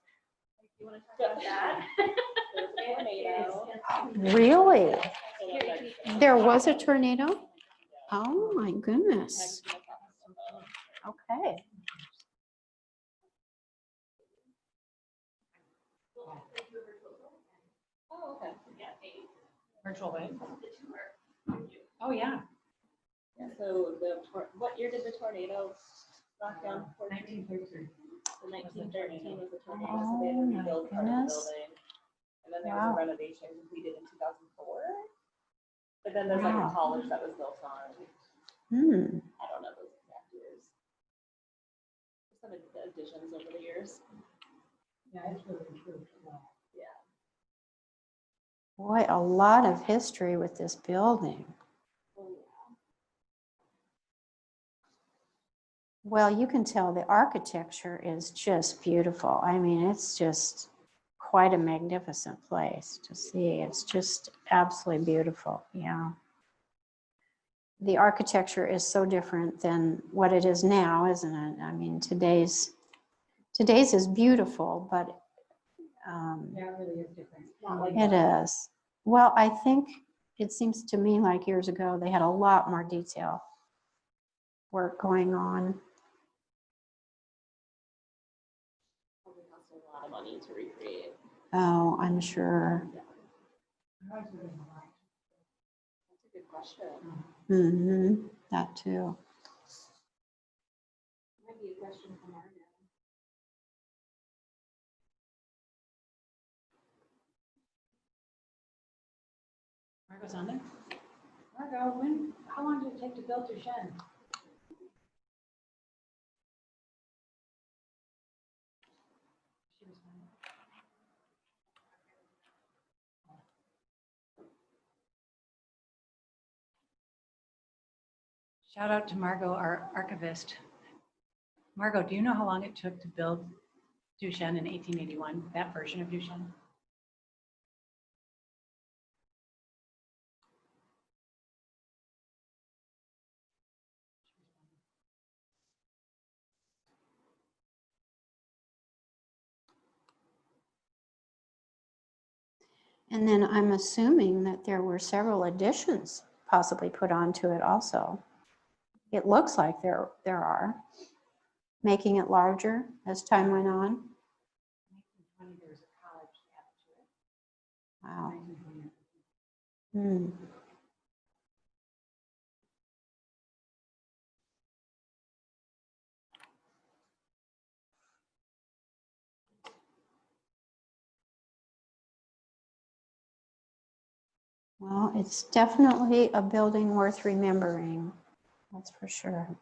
Speaker 4: You want to talk about that? There's a tornado.
Speaker 2: Really? There was a tornado? Oh my goodness. Okay.
Speaker 4: Oh, okay.
Speaker 5: Virtual way. Oh, yeah.
Speaker 4: Yeah, so what year did the tornado knock down?
Speaker 5: 1933.
Speaker 4: The 1913 was the tornado,
Speaker 2: Oh
Speaker 4: so they had to
Speaker 2: my
Speaker 4: rebuild part of the
Speaker 2: goodness.
Speaker 4: building. And then there was
Speaker 2: Wow.
Speaker 4: a renovation completed in 2004. But then there's like
Speaker 2: Wow.
Speaker 4: a college that was built on,
Speaker 2: Hmm.
Speaker 4: I don't know those exact years. Some additions over the years.
Speaker 5: Yeah, it's really true.
Speaker 4: Yeah.
Speaker 2: Boy, a lot of history with this building. Well, you can tell the architecture is just beautiful. I mean, it's just quite a magnificent place to see. It's just absolutely beautiful. Yeah. The architecture is so different than what it is now, isn't it? I mean, today's is beautiful, but
Speaker 5: Yeah, it really is different.
Speaker 4: Not like
Speaker 2: it
Speaker 4: that.
Speaker 2: is. Well, I think it seems to me like years ago they had a lot more detail work going on.
Speaker 4: Probably costs a lot of money to recreate.
Speaker 2: Oh, I'm sure.
Speaker 4: That's a good question.
Speaker 2: Mm-hmm. That too.
Speaker 4: Might be a question from our end.
Speaker 5: Margot's on there? Margot, how long did it take to build Duchesne? She responded. Shout out to Margot, our archivist. Margot, do you know how long it took to build Duchesne in 1881, that version of Duchesne?
Speaker 2: And then I'm assuming that there were several additions possibly put onto it also. It looks like there are, making it larger as time went on.
Speaker 5: 1920, there was a college added to it.
Speaker 2: Wow.
Speaker 5: 1920.
Speaker 2: Hmm. Well, it's definitely a building worth remembering. That's for sure.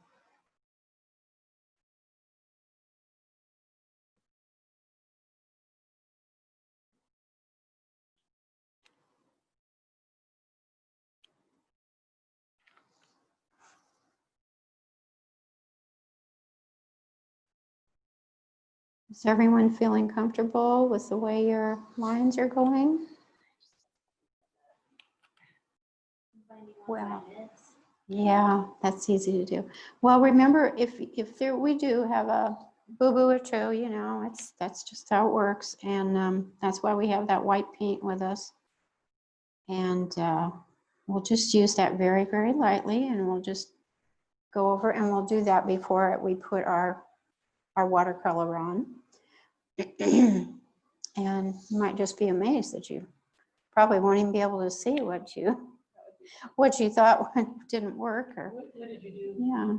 Speaker 2: Is everyone feeling comfortable with the way your lines are going? Well, yeah, that's easy to do. Well, remember, if there we do have a boo-boo or two, you know, that's just how it works, and that's why we have that white paint with us. And we'll just use that very, very lightly, and we'll just go over, and we'll do that before we put our watercolor on. And you might just be amazed that you probably won't even be able to see what you thought didn't work, or
Speaker 5: What did you do?
Speaker 2: yeah.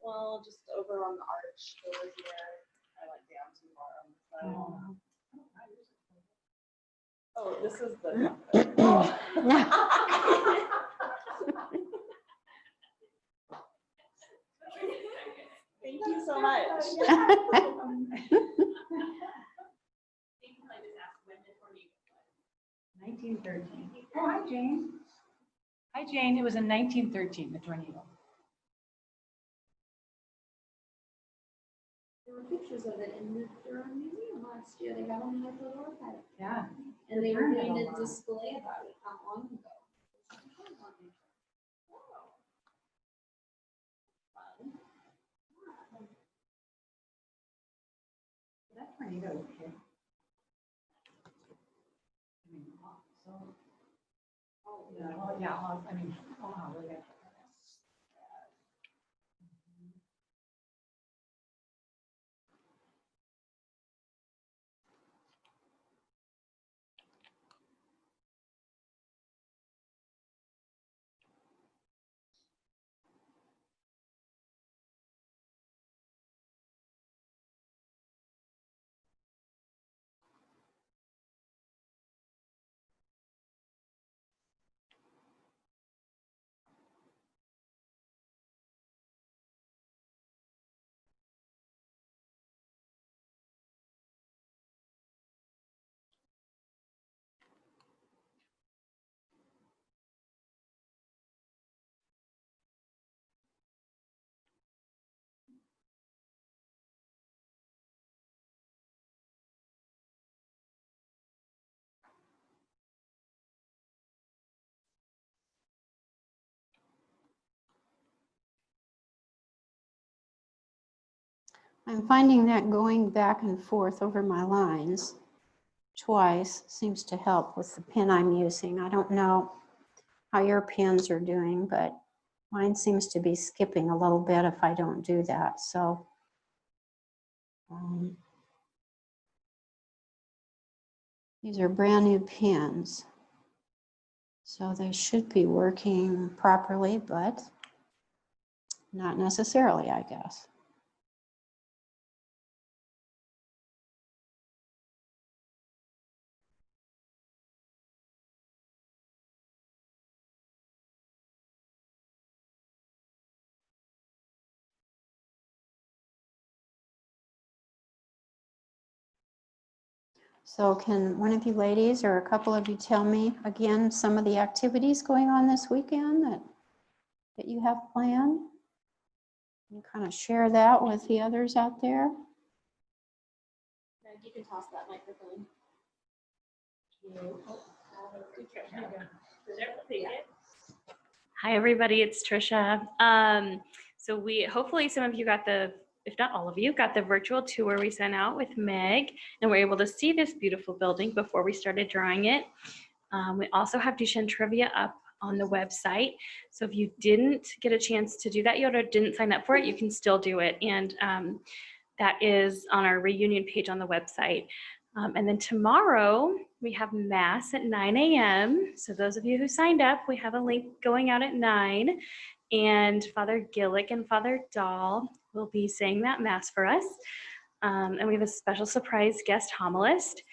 Speaker 4: Well, just over on the arch over here, I went down too far on the side. Oh, this is the. Thank you so much.
Speaker 5: 1913. Oh, hi, Jane. Hi, Jane. It was in 1913, the tornado.
Speaker 6: There were pictures of it in the Durham Museum last year. They got them in their photo archive.
Speaker 5: Yeah.
Speaker 6: And they were
Speaker 5: Durham had
Speaker 6: doing
Speaker 5: a
Speaker 6: a
Speaker 5: lot.
Speaker 6: display about it not long ago.
Speaker 5: That tornado hit. I mean, so. Yeah, well, yeah, I mean, wow, really got.
Speaker 2: I'm finding that going back and forth over my lines twice seems to help with the pen I'm using. I don't know how your pens are doing, but mine seems to be skipping a little bit if I don't do that. So these are brand new pens, so they should be working properly, but not necessarily, I guess. So can one of you ladies or a couple of you tell me again some of the activities going on this weekend that you have planned? And kind of share that with the others out there.
Speaker 4: You can toss that microphone.
Speaker 3: Hi, everybody. It's Trisha. So hopefully some of you got if not all of you, got the virtual tour we sent out with Meg, and were able to see this beautiful building before we started drawing it. We also have Duchesne trivia up on the website. So if you didn't get a chance to do that yet or didn't sign up for it, you can still do it. And that is on our reunion page on the website. And then tomorrow we have Mass at 9 a.m. So those of you who signed up, we have a link going out at 9. And Father Gillick and Father Dahl will be saying that Mass for us. And we have a special surprise guest homilist.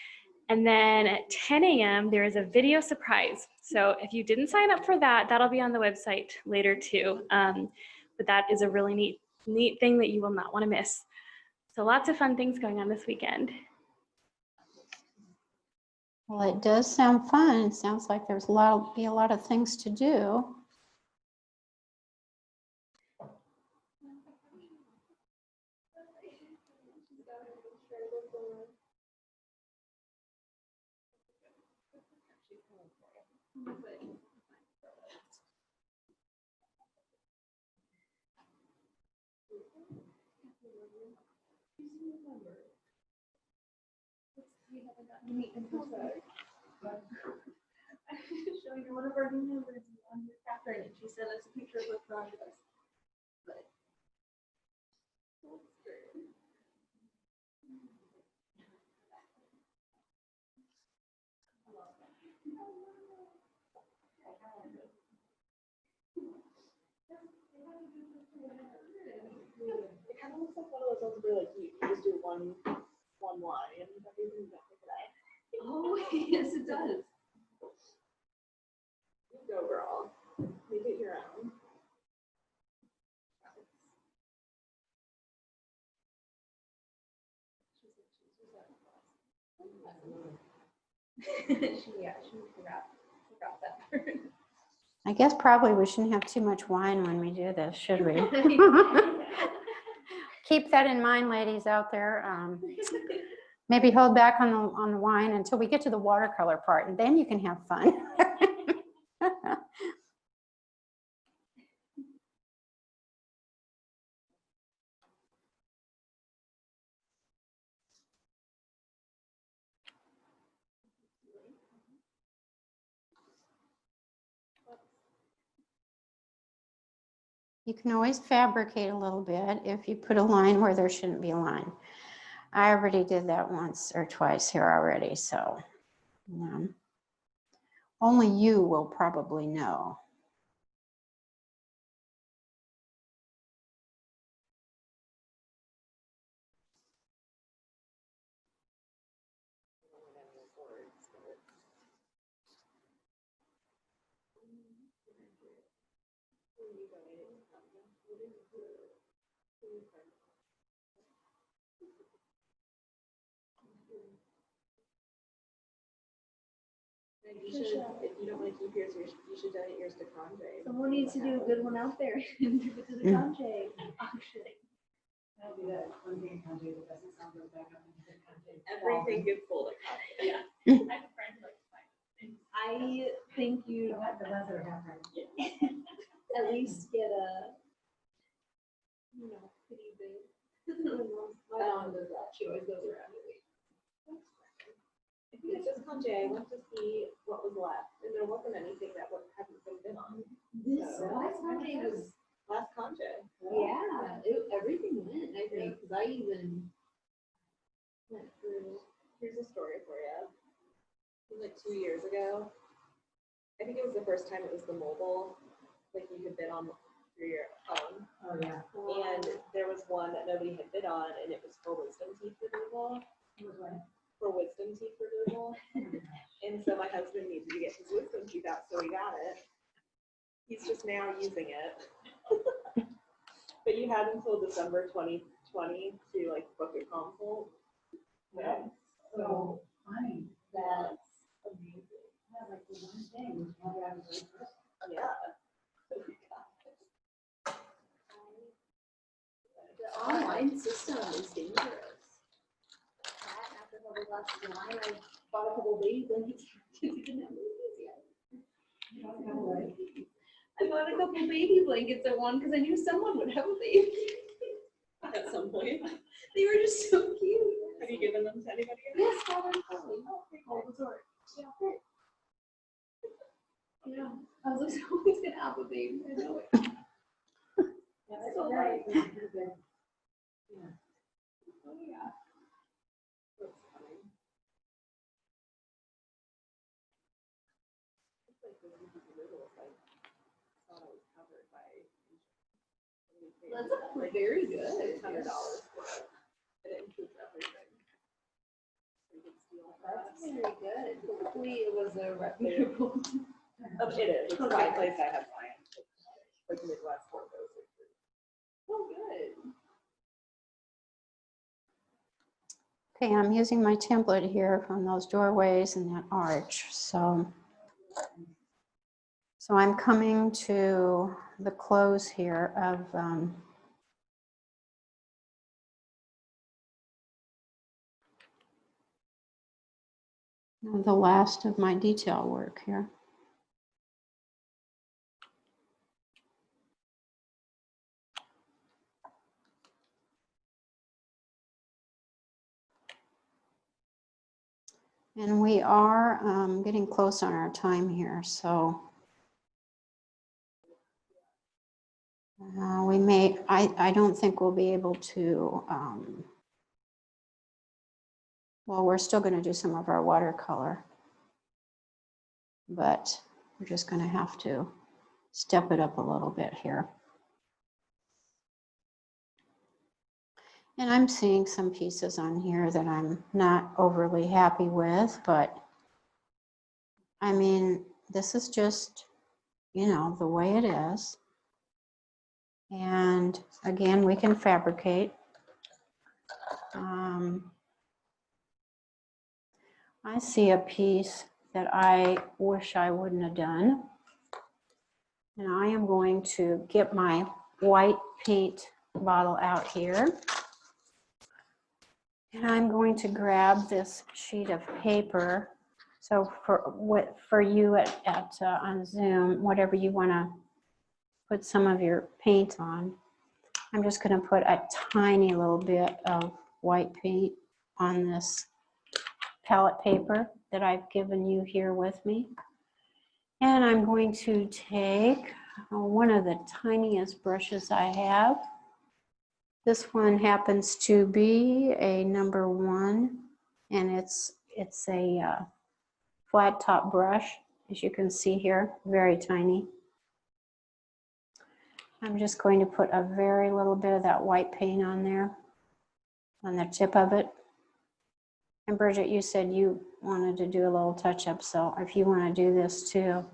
Speaker 3: And then at 10 a.m., there is a video surprise. So if you didn't sign up for that, that'll be on the website later too. But that is a really neat thing that you will not want to miss. So lots of fun things going on this weekend.
Speaker 2: Well, it does sound fun. It sounds like there's be a lot of things to do.
Speaker 4: Showing her one of our new members on your Catherine, and she sent us a picture of what's wrong with us. But it kind of looks like one of those ones where like you just do one line and everything got picked up.
Speaker 6: Oh, yes, it does.
Speaker 4: You go, girl. Make it your own. She forgot that part.
Speaker 2: I guess probably we shouldn't have too much wine when we do this, should we? Keep that in mind, ladies out there. Maybe hold back on the wine until we get to the watercolor part, and then you can have fun. You can always fabricate a little bit if you put a line where there shouldn't be a line. I already did that once or twice here already, so only you will probably know.
Speaker 4: You should, if you don't want to keep yours, you should donate yours to Conjay.
Speaker 6: Someone needs to do a good one out there and give it to the Conjay auction.
Speaker 5: I'll do that one thing in Conjay that doesn't sound good back up into the Conjay.
Speaker 4: Everything gets pulled at Conjay.
Speaker 6: Yeah. I have a friend who likes to find it. I think you
Speaker 5: The ones that are half right.
Speaker 6: at least get a, pretty big. She always goes around the week.
Speaker 4: I think it's just Conte. I went to see what was left, and there wasn't anything that hadn't been on.
Speaker 6: This last Conte was,
Speaker 4: Last Conte.
Speaker 6: yeah, everything went, I think, because I even went through.
Speaker 4: Here's a story for you. It was like 2 years ago. I think it was the first time it was the mobile, like you could bid on through your phone.
Speaker 6: Oh, yeah.
Speaker 4: And there was one that nobody had bid on, and it was for wisdom teeth removal. For wisdom teeth removal. And so my husband needed to get his wisdom teeth out, so he got it. He's just now using it. But you had until December 2020 to like book a consult.
Speaker 6: That's so funny.
Speaker 4: That's
Speaker 6: amazing. That's like the one thing.
Speaker 4: yeah.
Speaker 6: The online system is dangerous. That after a couple glasses of wine, I bought a couple baby blankets. Didn't have movies yet. I bought a couple baby blankets at one because I knew someone would have a baby.
Speaker 4: At some point.
Speaker 6: They were just so cute.
Speaker 4: Have you given them to anybody yet?
Speaker 6: Yes, all the sort. Yeah, I was like, someone's gonna have a baby. I know it.
Speaker 4: Yeah,
Speaker 6: So
Speaker 4: right.
Speaker 6: right. Yeah. Oh yeah.
Speaker 4: That's funny. It's like the little, like, thought I was covered by insurance.
Speaker 6: That's very good.
Speaker 4: $600 for it. It includes everything. So you can steal
Speaker 6: That's
Speaker 4: that.
Speaker 6: very good. Hopefully it was a reputable.
Speaker 4: Oh, it is. It's my place. I have clients. Like Midwest or those.
Speaker 6: Oh, good.
Speaker 2: Okay, I'm using my template here from those doorways and that arch. So I'm coming to the close here of the last of my detail work here. And we are getting close on our time here, so we may, I don't think we'll be able to, well, we're still going to do some of our watercolor, but we're just going to have to step it up a little bit here. And I'm seeing some pieces on here that I'm not overly happy with, but I mean, this is just, you know, the way it is. And again, we can fabricate. I see a piece that I wish I wouldn't have done. And I am going to get my white paint bottle out here. And I'm going to grab this sheet of paper. So for you on Zoom, whatever you want to put some of your paint on, I'm just going to put a tiny little bit of white paint on this palette paper that I've given you here with me. And I'm going to take one of the tiniest brushes I have. This one happens to be a number 1, and it's a flat top brush, as you can see here, very tiny. I'm just going to put a very little bit of that white paint on there, on the tip of it. And Bridget, you said you wanted to do a little touch up, so if you want to do this too.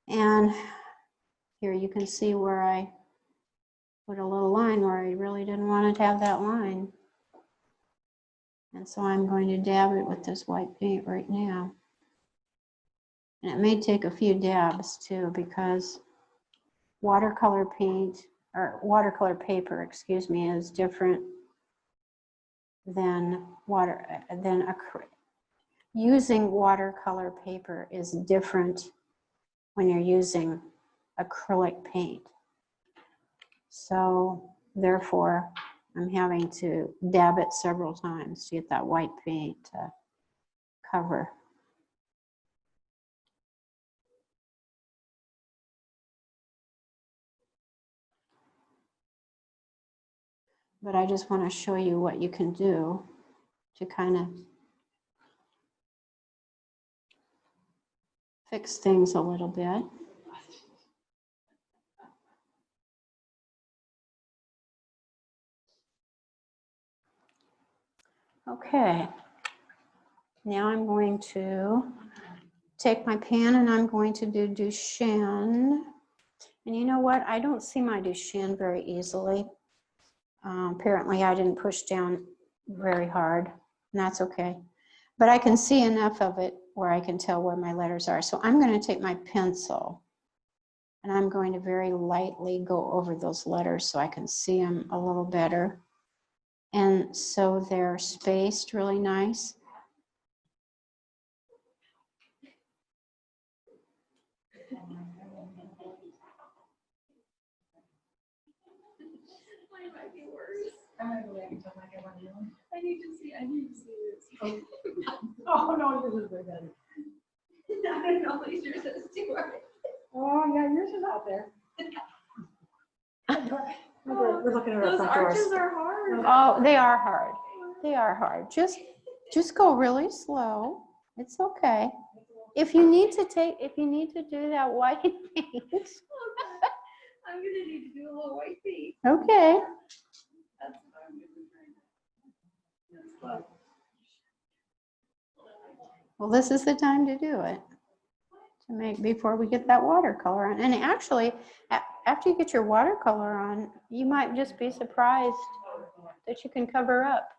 Speaker 2: And here you can see where I put a little line where I really didn't want to have that line. And so I'm going to dab it with this white paint right now. And it may take a few dabs too, because watercolor paint, or watercolor paper, excuse me, is different than using watercolor paper is different when you're using acrylic paint. So therefore, I'm having to dab it several times to get that white paint to cover. But I just want to show you what you can do to kind of fix things a little bit. Okay, now I'm going to take my pen and I'm going to do Duchesne. And you know what? I don't see my Duchesne very easily. Apparently I didn't push down very hard, and that's okay. But I can see enough of it where I can tell where my letters are. So I'm going to take my pencil and I'm going to very lightly go over those letters so I can see them a little better. And so they're spaced really nice.
Speaker 6: Mine might be worse.
Speaker 5: I'm gonna go back and tell my guy one now.
Speaker 6: I need to see this.
Speaker 5: Oh, no, yours is way better.
Speaker 6: I don't know, at least yours says Stuart.
Speaker 5: Oh, yeah, yours is out there. We're looking at our
Speaker 6: Those
Speaker 5: front
Speaker 6: arches
Speaker 5: doors.
Speaker 6: are hard.
Speaker 2: Oh, they are hard. They are hard. Just go really slow. It's okay. If you need to do that white paint,
Speaker 6: I'm gonna need to do a little white paint.
Speaker 2: okay.
Speaker 6: That's what I'm gonna try.
Speaker 2: Well, this is the time to do it. To make before we get that watercolor on. And actually, after you get your watercolor on, you might just be surprised that you can cover up.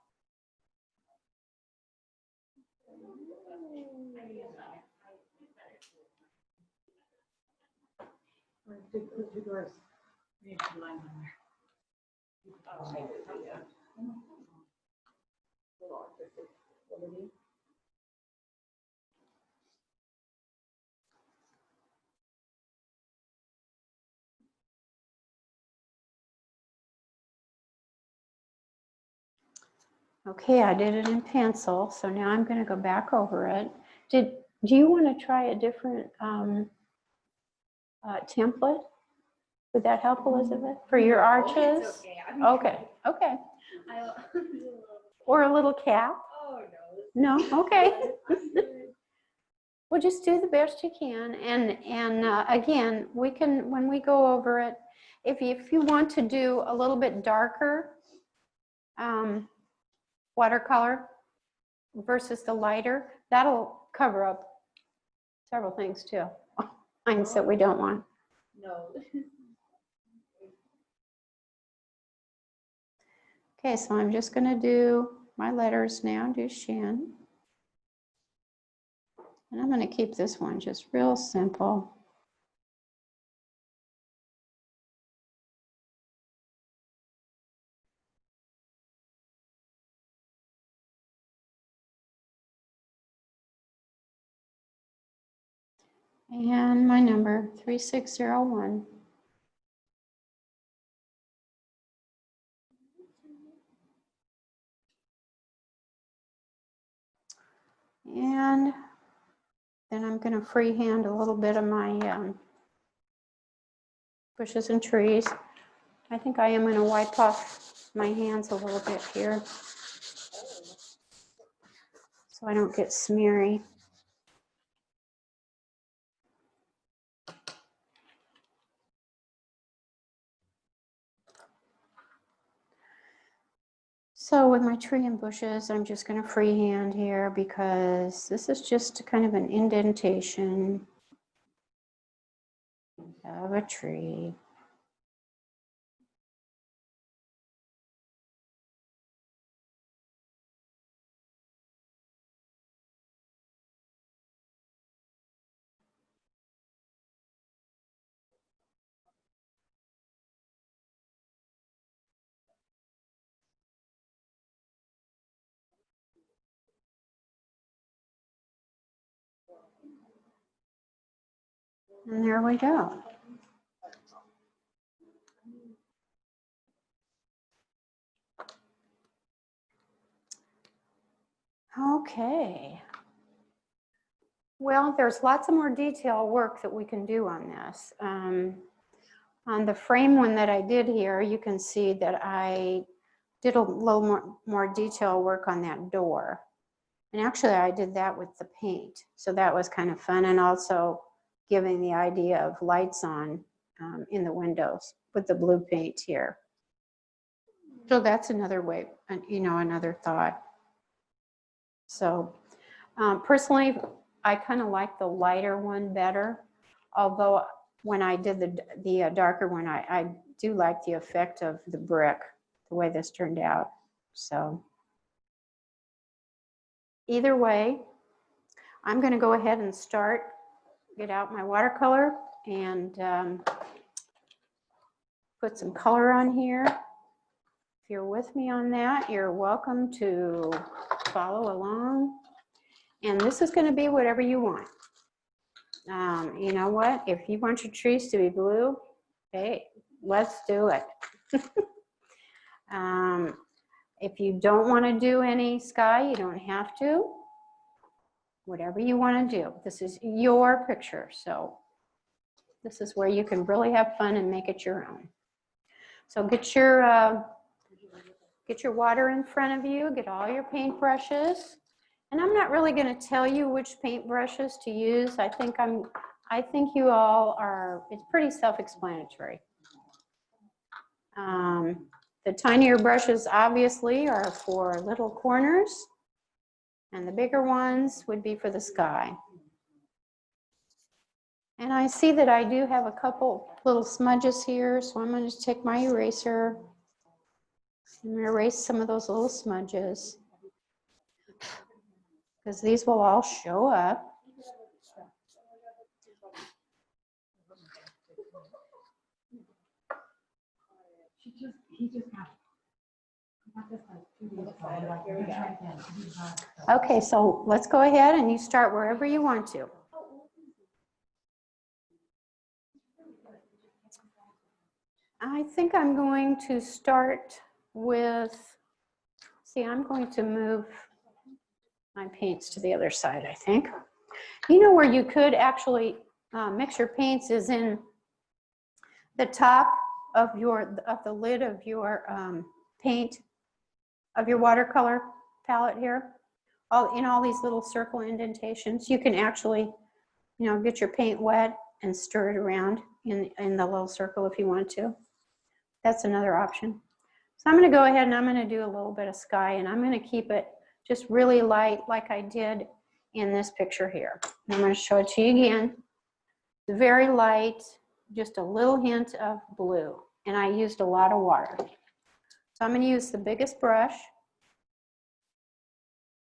Speaker 5: Two doors. We need two lines on there.
Speaker 2: Okay, I did it in pencil, so now I'm going to go back over it. Do you want to try a different template? Would that help, Elizabeth, for your arches?
Speaker 6: It's okay. I'm
Speaker 2: Okay, okay.
Speaker 6: I'll do a little.
Speaker 2: Or a little cap?
Speaker 6: Oh, no.
Speaker 2: No, okay.
Speaker 6: I'm good.
Speaker 2: Well, just do the best you can, and again, we can, when we go over it, if you want to do a little bit darker watercolor versus the lighter, that'll cover up several things too. Things that we don't want.
Speaker 6: No.
Speaker 2: Okay, so I'm just going to do my letters now, Duchesne. And I'm going to keep this one just real simple. And my number, 3601. And then I'm going to freehand a little bit of my bushes and trees. I think I am going to wipe off my hands a little bit here so I don't get smeary. So with my tree and bushes, I'm just going to freehand here because this is just kind of an indentation of a tree. And there we go. Okay. Well, there's lots of more detail work that we can do on this. On the frame one that I did here, you can see that I did a little more detail work on that door. And actually I did that with the paint. So that was kind of fun, and also giving the idea of lights on in the windows with the blue paint here. So that's another way, you know, another thought. So personally, I kind of like the lighter one better. Although when I did the darker one, I do like the effect of the brick, the way this turned out. So either way, I'm going to go ahead and get out my watercolor and put some color on here. If you're with me on that, you're welcome to follow along. And this is going to be whatever you want. You know what? If you want your trees to be blue, hey, let's do it. If you don't want to do any sky, you don't have to. Whatever you want to do. This is your picture, so this is where you can really have fun and make it your own. So get your water in front of you, get all your paint brushes. And I'm not really going to tell you which paint brushes to use. I think you all are, it's pretty self-explanatory. The tinier brushes obviously are for little corners, and the bigger ones would be for the sky. And I see that I do have a couple little smudges here, so I'm going to take my eraser. I'm going to erase some of those little smudges, because these will all show up. Okay, so let's go ahead and you start wherever you want to. I think I'm going to start with, I'm going to move my paints to the other side, I think. You know where you could actually mix your paints is in the top of the lid of your paint, of your watercolor palette here. In all these little circle indentations, you can actually, you know, get your paint wet and stir it around in the little circle if you want to. That's another option. So I'm going to go ahead and I'm going to do a little bit of sky, and I'm going to keep it just really light like I did in this picture here. And I'm going to show it to you again. Very light, just a little hint of blue. And I used a lot of water. So I'm going to use the biggest brush.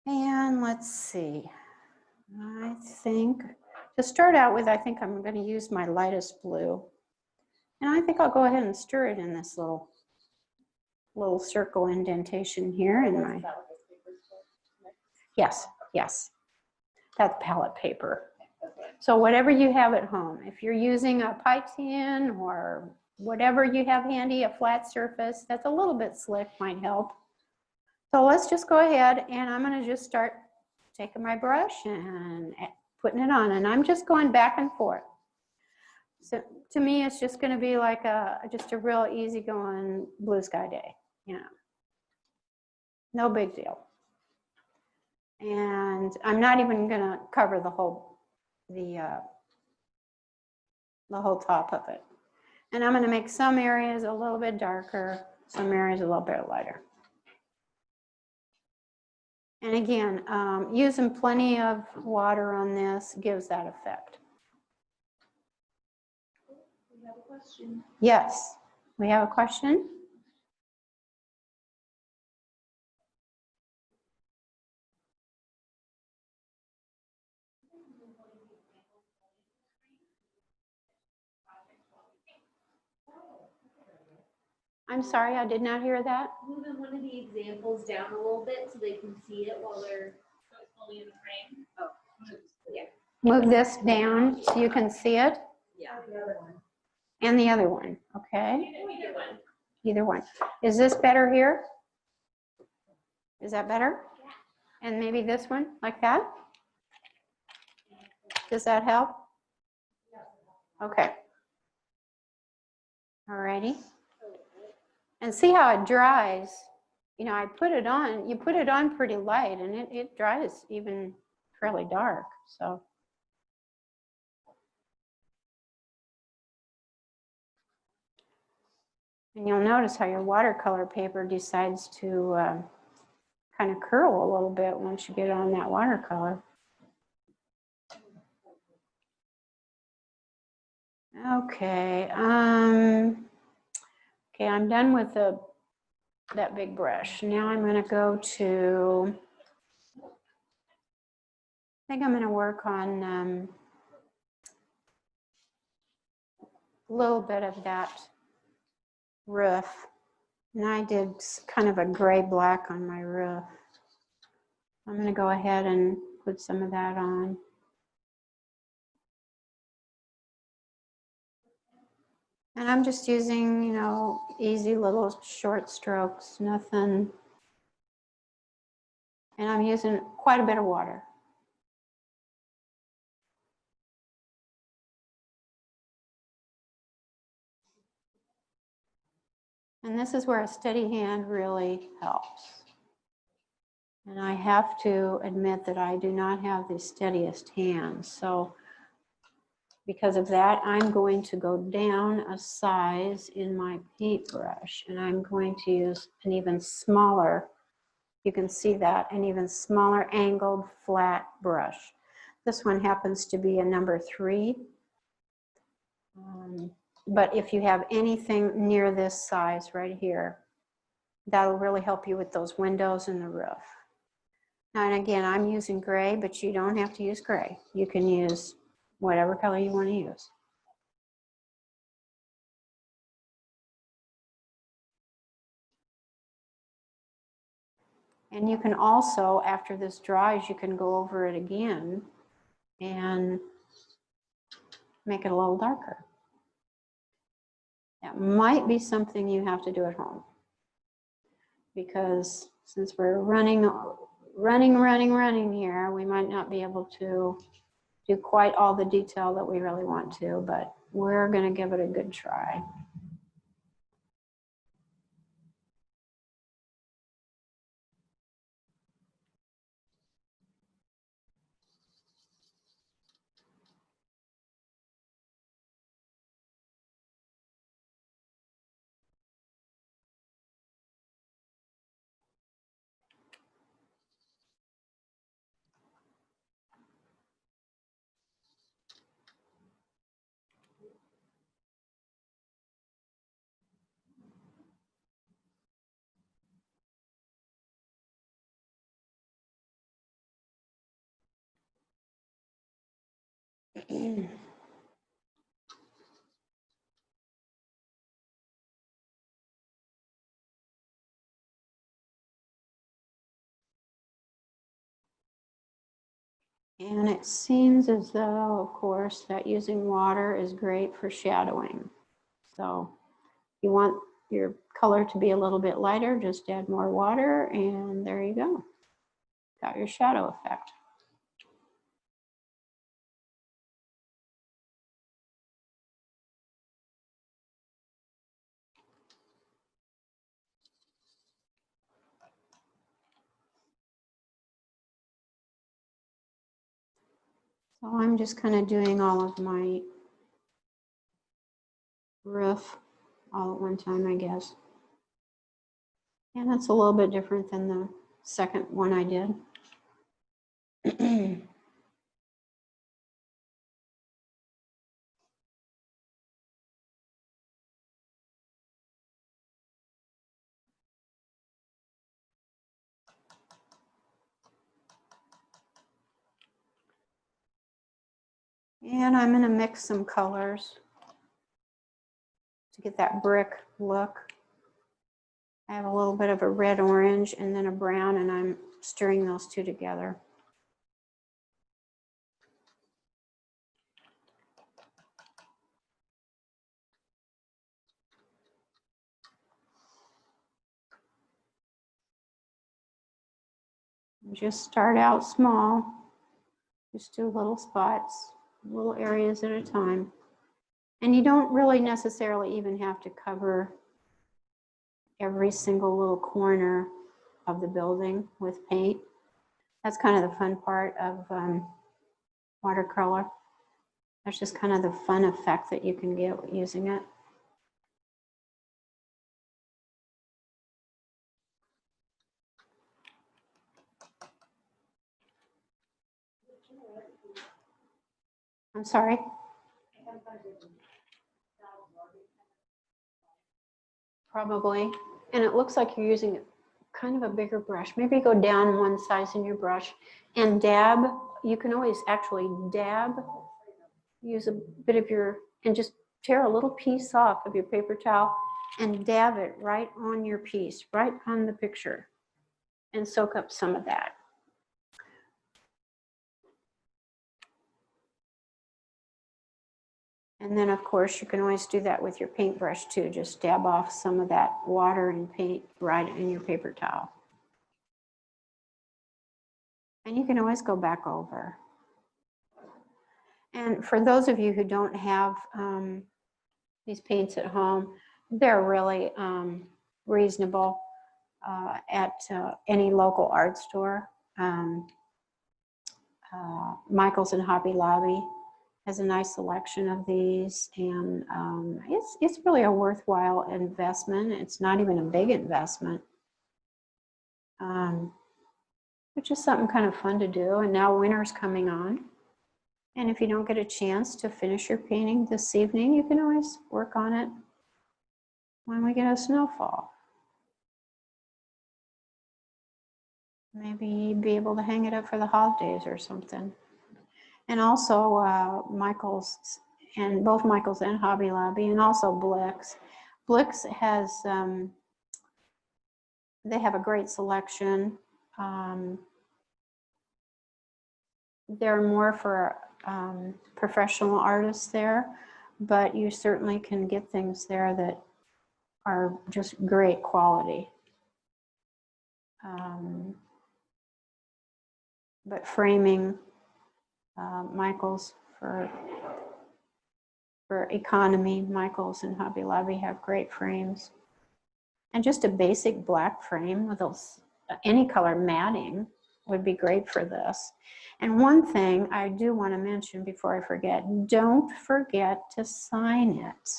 Speaker 2: And let's see. I think to start out with, I think I'm going to use my lightest blue. And I think I'll go ahead and stir it in this little circle indentation here in my, yes, that's palette paper. So whatever you have at home, if you're using a pie tin or whatever you have handy, a flat surface that's a little bit slick might help. So let's just go ahead and I'm going to just start taking my brush and putting it on, and I'm just going back and forth. So to me, it's just going to be like just a real easygoing blue sky day, you know, no big deal. And I'm not even going to cover the whole top of it. And I'm going to make some areas a little bit darker, some areas a little bit lighter. And again, using plenty of water on this gives that effect.
Speaker 6: We have a question.
Speaker 2: Yes, we have a question. I'm sorry, I did not hear that.
Speaker 6: Moving one of the examples down a little bit so they can see it while they're fully in the frame. Oh, yeah.
Speaker 2: Move this down so you can see it.
Speaker 6: Yeah. The other one.
Speaker 2: And the other one, okay?
Speaker 6: Either one.
Speaker 2: Either one. Is this better here? Is that better? And maybe this one, like that? Does that help? Okay. All righty. And see how it dries. You know, I put it on, you put it on pretty light and it dries even fairly dark, so. And you'll notice how your watercolor paper decides to kind of curl a little bit once you get on that watercolor. Okay, okay, I'm done with that big brush. Now I'm going to go to, I think I'm going to work on a little bit of that roof. And I did kind of a gray black on my roof. I'm going to go ahead and put some of that on. And I'm just using, you know, easy little short strokes, nothing. And I'm using quite a bit of water. And this is where a steady hand really helps. And I have to admit that I do not have the steadiest hands. So because of that, I'm going to go down a size in my paintbrush, and I'm going to use an even smaller, you can see that, an even smaller angled flat brush. This one happens to be a number 3. But if you have anything near this size right here, that'll really help you with those windows and the roof. Now, and again, I'm using gray, but you don't have to use gray. You can use whatever color you want to use. And you can also, after this dries, you can go over it again and make it a little darker. That might be something you have to do at home, because since we're running here, we might not be able to do quite all the detail that we really want to, but we're going to give it a good try. And it seems as though, of course, that using water is great for shadowing. So you want your color to be a little bit lighter, just add more water, and there you go. Got your shadow effect. So I'm just kind of doing all of my roof all at one time, I guess. And that's a little bit different than the second one I did. And I'm going to mix some colors to get that brick look. I have a little bit of a red orange and then a brown, and I'm stirring those two together. Just start out small. Just do little spots, little areas at a time. And you don't really necessarily even have to cover every single little corner of the building with paint. That's kind of the fun part of watercolor. That's just kind of the fun effect that you can get using it. I'm sorry. Probably. And it looks like you're using kind of a bigger brush. Maybe go down one size in your brush and dab. You can always actually dab. Use a bit of your, and just tear a little piece off of your paper towel and dab it right on your piece, right on the picture, and soak up some of that. And then, of course, you can always do that with your paintbrush too. Just dab off some of that water and paint right in your paper towel. And you can always go back over. And for those of you who don't have these paints at home, they're really reasonable at any local art store. Michael's and Hobby Lobby has a nice selection of these, and it's really a worthwhile investment. It's not even a big investment, which is something kind of fun to do. And now winter's coming on, and if you don't get a chance to finish your painting this evening, you can always work on it when we get a snowfall. Maybe be able to hang it up for the holidays or something. And also Michael's, and both Michael's and Hobby Lobby, and also Blick's. Blick's has, they have a great selection. They're more for professional artists there, but you certainly can get things there that are just great quality. But framing, Michael's for economy, Michael's and Hobby Lobby have great frames. And just a basic black frame with those, any color matting would be great for this. And one thing I do want to mention before I forget, don't forget to sign it.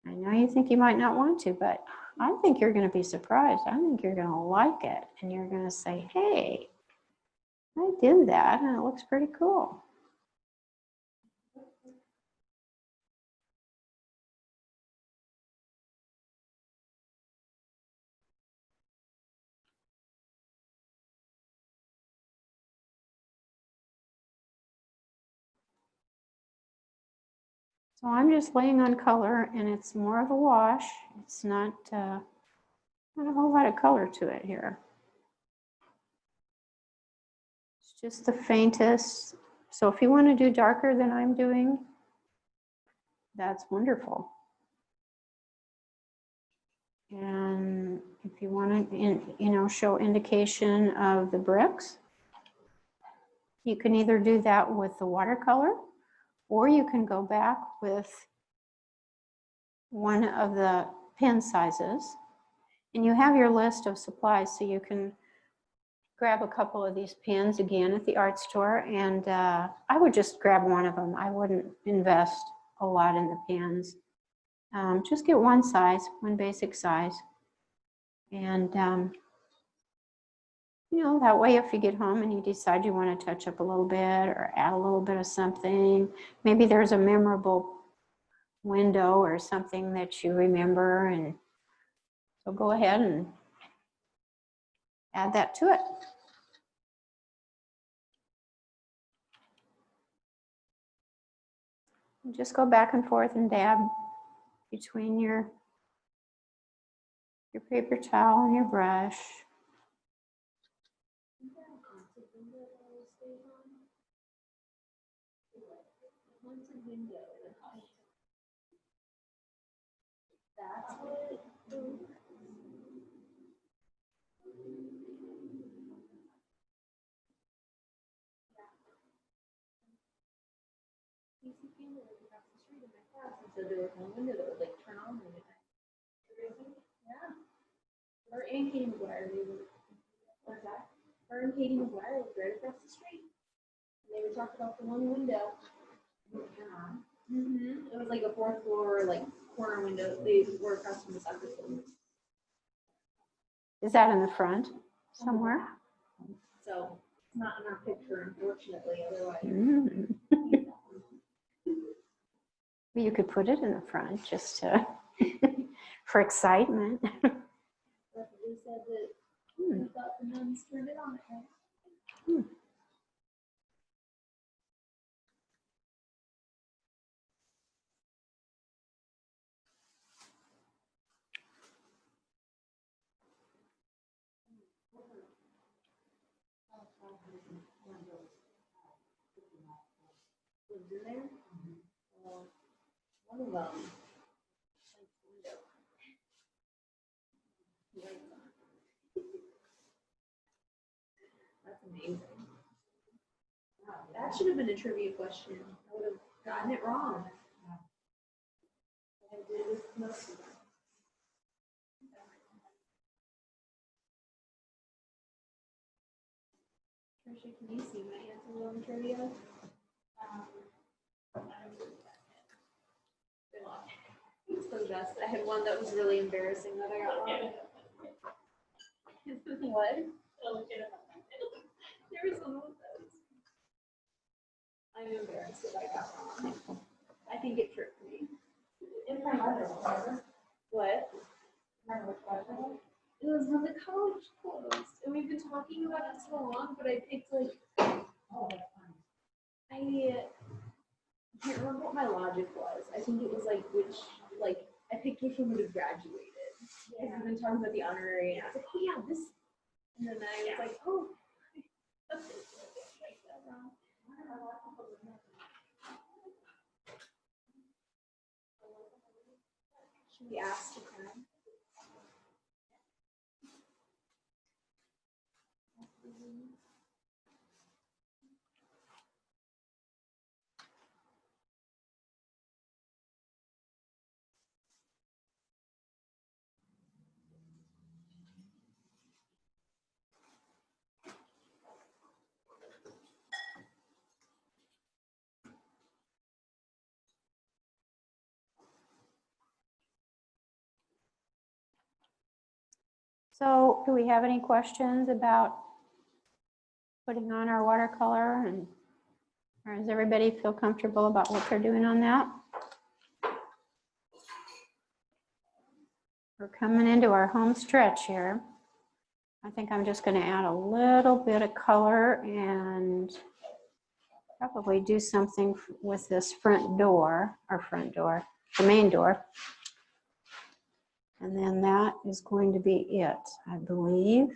Speaker 2: I know you think you might not want to, but I think you're going to be surprised. I think you're going to like it, and you're going to say, hey, I did that and it looks pretty cool. So I'm just laying on color, and it's more of a wash. It's not a whole lot of color to it here. It's just the faintest. So if you want to do darker than I'm doing, that's wonderful. And if you want to, show indication of the bricks, you can either do that with the watercolor, or you can go back with one of the pen sizes, and you have your list of supplies, so you can grab a couple of these pens again at the art store, and I would just grab one of them. I wouldn't invest a lot in the pens. Just get one size, one basic size, and that way if you get home and you decide you want to touch up a little bit or add a little bit of something, maybe there's a memorable window or something that you remember, and so go ahead and add that to it. And just go back and forth and dab between your paper towel and your brush.
Speaker 6: So there was one window that would like turn on when it. Yeah. Her and Katie McGuire, they were. What's that? Her and Katie McGuire lived right across the street. And they were talking about the one window. It was like a fourth floor, like corner window. They were across from the soccer field.
Speaker 2: Is that in the front somewhere?
Speaker 6: So it's not in our picture, unfortunately. Otherwise,
Speaker 2: Mm. Well, you could put it in the front just to, for excitement.
Speaker 6: they said that we thought the nuns turned it on at night. Lived in there. One of them. That's amazing. Wow, that should have been a trivia question. I would have gotten it wrong. I did with most of them. Trisha, can you see my answers on the trivia? It's for the best. I had one that was really embarrassing that I got wrong. What? There was one of those. I'm embarrassed that I got wrong. I think it tricked me. What? It was when the college closed, and we've been talking about it so long, but I picked like, I can't remember what my logic was. I think it was like I picked which one would have graduated. Because we've been talking about the honorary, and I was like, oh yeah, this. And then I was like, oh, that's it. I got that wrong. Should we ask to come?
Speaker 2: So do we have any questions about putting on our watercolor, and or does everybody feel comfortable about what they're doing on that? We're coming into our home stretch here. I think I'm just going to add a little bit of color and probably do something with this front door, the main door. And then that is going to be it, I believe.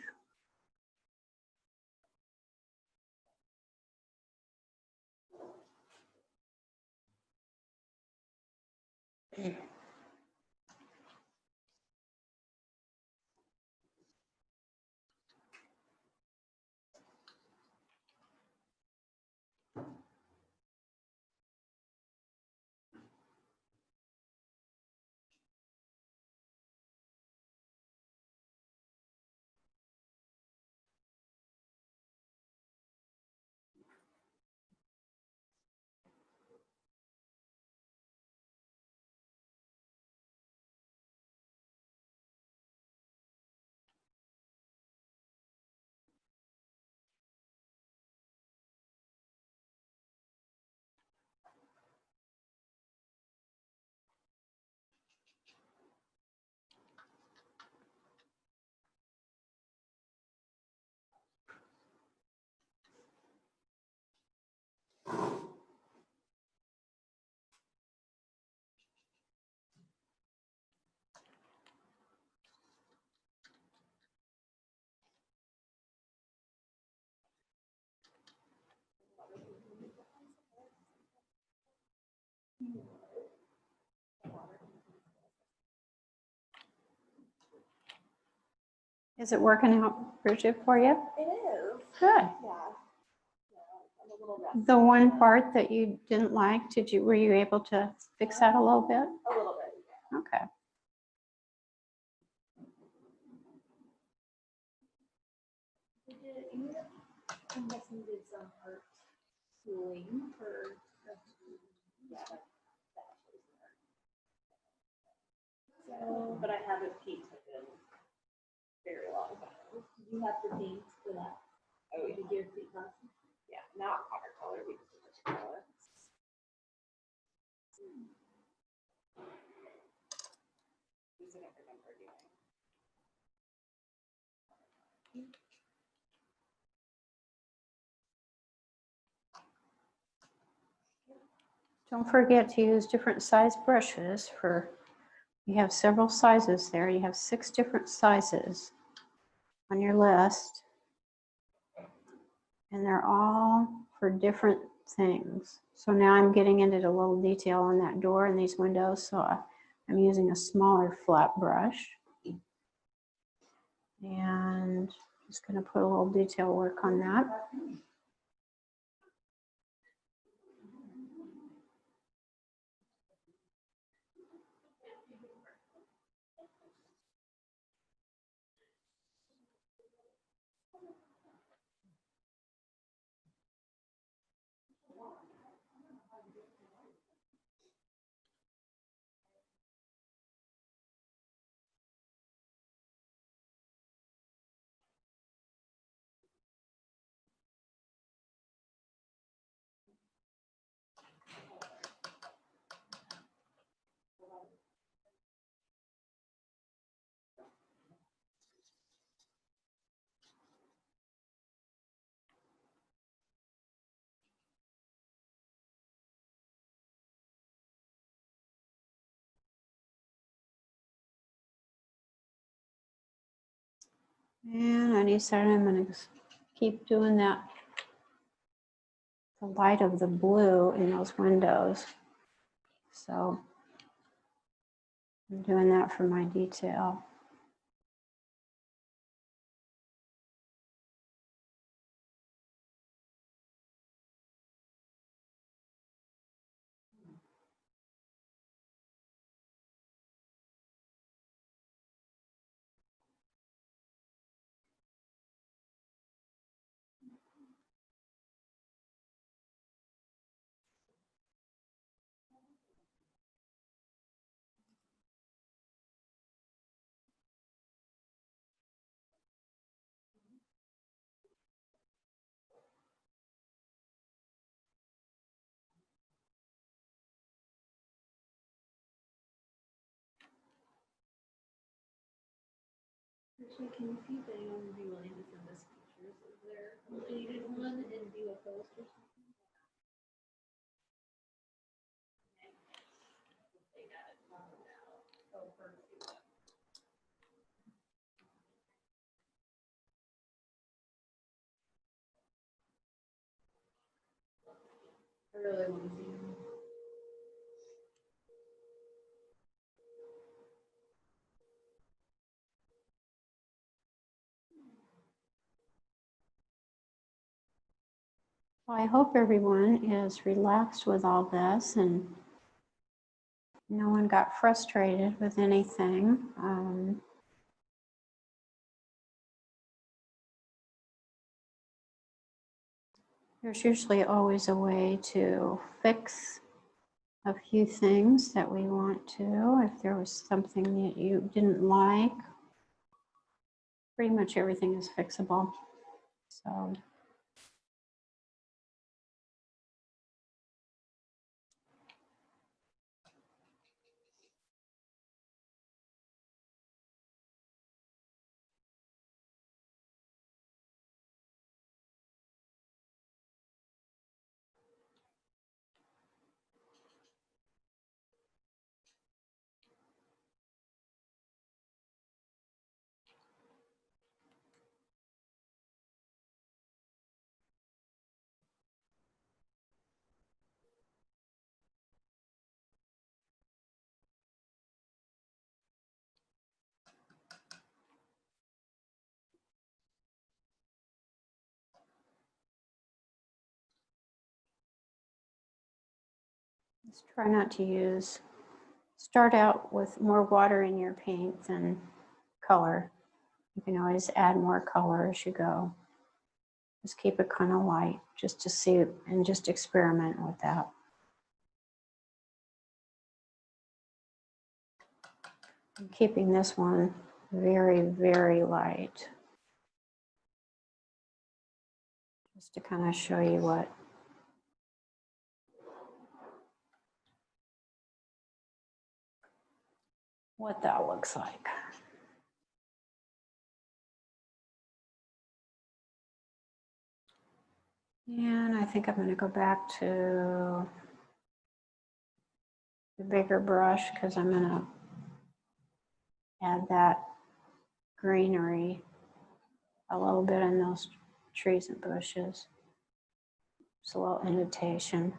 Speaker 2: Is it working out, Bridget, for you?
Speaker 4: It is.
Speaker 2: Good.
Speaker 4: Yeah. I'm a little rusty.
Speaker 2: The one part that you didn't like, were you able to fix that a little bit?
Speaker 4: A little bit, yeah.
Speaker 2: Okay.
Speaker 6: I'm guessing you did some art schooling for.
Speaker 4: Yeah, that was art. So, but I haven't painted in very long time.
Speaker 6: Did you have to paint for that?
Speaker 4: Oh,
Speaker 6: Did you give paint classes?
Speaker 4: yeah, not watercolor because of the color. These I don't remember doing.
Speaker 2: Don't forget to use different size brushes you have several sizes there. You have 6 different sizes on your list. And they're all for different things. So now I'm getting into the little detail on that door and these windows. So I'm using a smaller flat brush. And just going to put a little detail work on that. And I decided I'm going to keep doing that, the light of the blue in those windows. So I'm doing that for my detail.
Speaker 6: Actually, can you see if anyone would be willing to send us pictures of their completed one and do a post or something? They got it found out. So perfect. I really want to see them.
Speaker 2: Well, I hope everyone is relaxed with all this and no one got frustrated with anything. There's usually always a way to fix a few things that we want to. If there was something that you didn't like, pretty much everything is fixable. So Just try not to use, start out with more water in your paint than color. You can always add more color as you go. Just keep it kind of light, just to see and just experiment with that. I'm keeping this one very, very light. Just to kind of show you what that looks like. And I think I'm going to go back to the bigger brush because I'm going to add that greenery a little bit in those trees and bushes. Just a little indentation.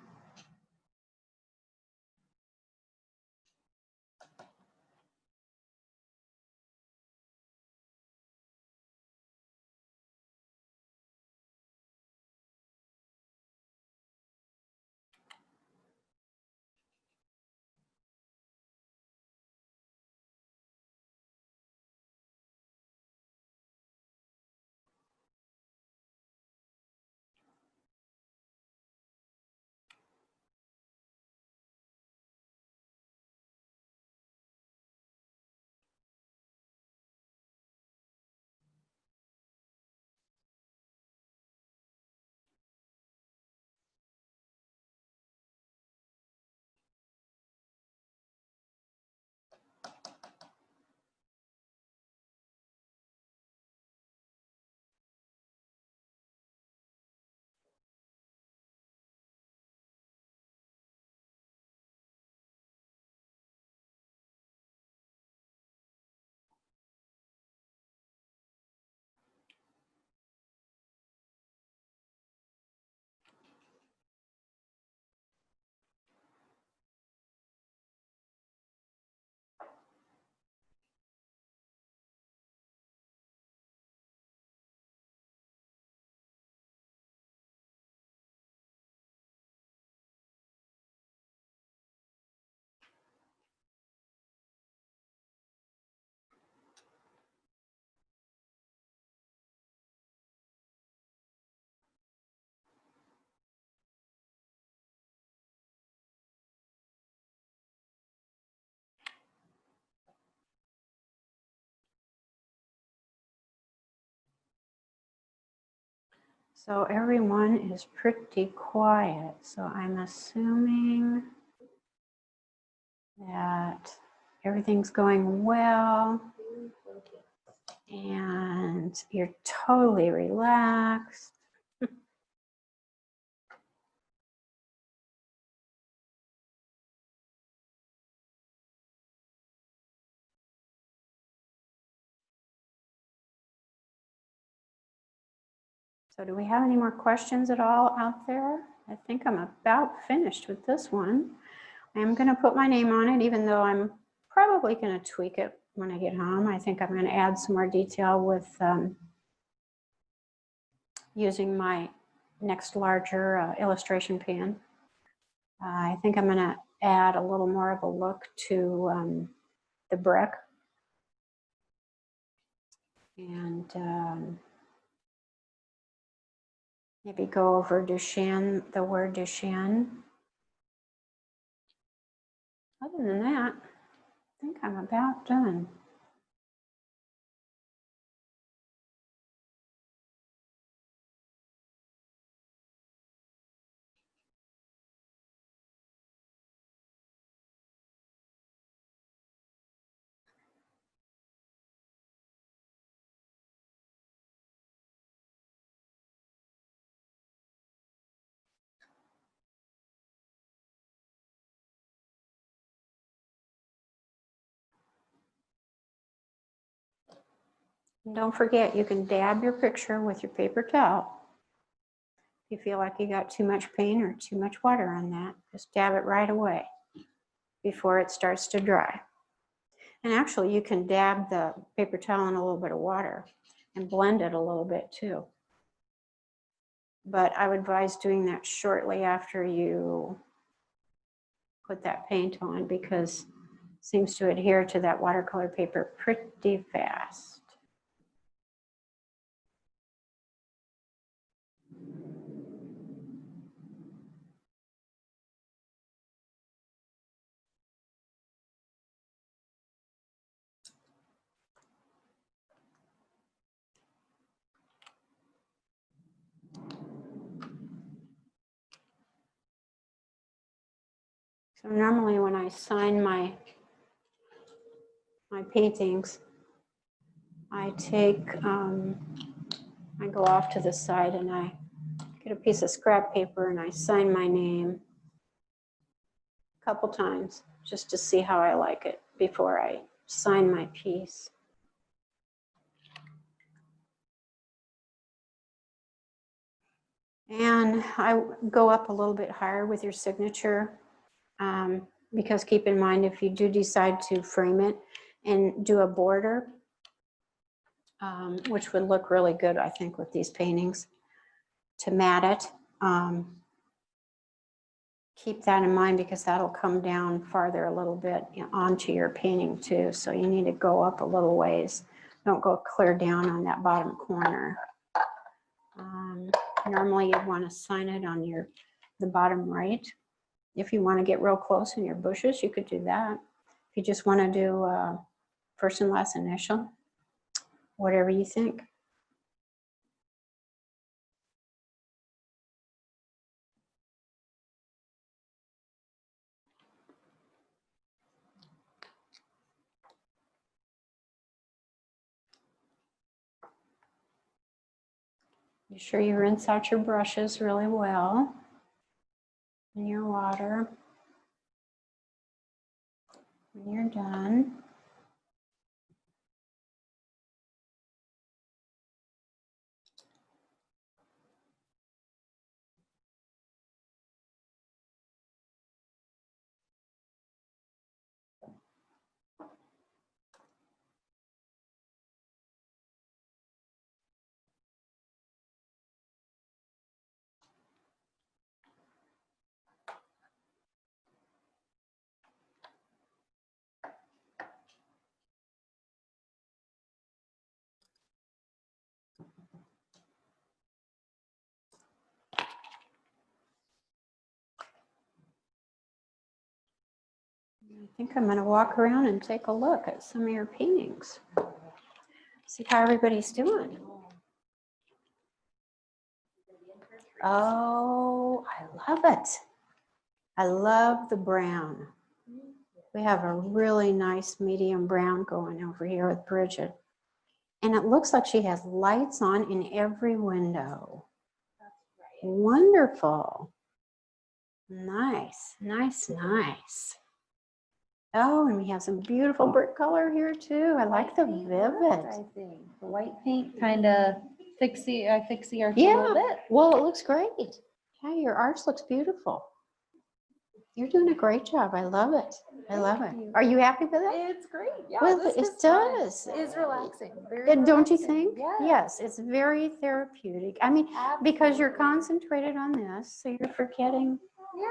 Speaker 2: So everyone is pretty quiet. So I'm assuming that everything's going well and you're totally relaxed. So do we have any more questions at all out there? I think I'm about finished with this one. I'm going to put my name on it, even though I'm probably going to tweak it when I get home. I think I'm going to add some more detail with using my next larger illustration pen. I think I'm going to add a little more of a look to the brick. And maybe go over Duchesne, the word Duchesne. Other than that, I think I'm about done. And don't forget, you can dab your picture with your paper towel. If you feel like you got too much paint or too much water on that, just dab it right away before it starts to dry. And actually, you can dab the paper towel in a little bit of water and blend it a little bit too. But I would advise doing that shortly after you put that paint on because it seems to adhere to that watercolor paper pretty fast. So normally when I sign my paintings, I go off to the side and I get a piece of scrap paper and I sign my name a couple times just to see how I like it before I sign my piece. And I go up a little bit higher with your signature because keep in mind, if you do decide to frame it and do a border, which would look really good, I think, with these paintings, to mat it, keep that in mind because that'll come down farther a little bit onto your painting too. So you need to go up a little ways. Don't go clear down on that bottom corner. Normally you'd want to sign it on the bottom right. If you want to get real close in your bushes, you could do that. If you just want to do first and last initial, whatever you think. Be sure you rinse out your brushes really well in your water when you're done. I think I'm going to walk around and take a look at some of your paintings. See how everybody's doing. Oh, I love it. I love the brown. We have a really nice medium brown going over here with Bridget. And it looks like she has lights on in every window. Wonderful. Nice, nice, nice. Oh, and we have some beautiful brick color here too. I like the vivid.
Speaker 7: I think the white paint kind of fix the arch a little
Speaker 2: Yeah,
Speaker 7: bit.
Speaker 2: well, it looks great. Yeah, your arch looks beautiful. You're doing a great job. I love it. I love it. Are you happy with it?
Speaker 7: It's great. Yeah,
Speaker 2: Well,
Speaker 7: this
Speaker 2: it
Speaker 7: is fun.
Speaker 2: does.
Speaker 7: It's relaxing. Very
Speaker 2: Don't you
Speaker 7: relaxing.
Speaker 2: think?
Speaker 7: Yes.
Speaker 2: Yes, it's very therapeutic. I mean, because you're concentrated on this, so you're forgetting.
Speaker 7: Yeah.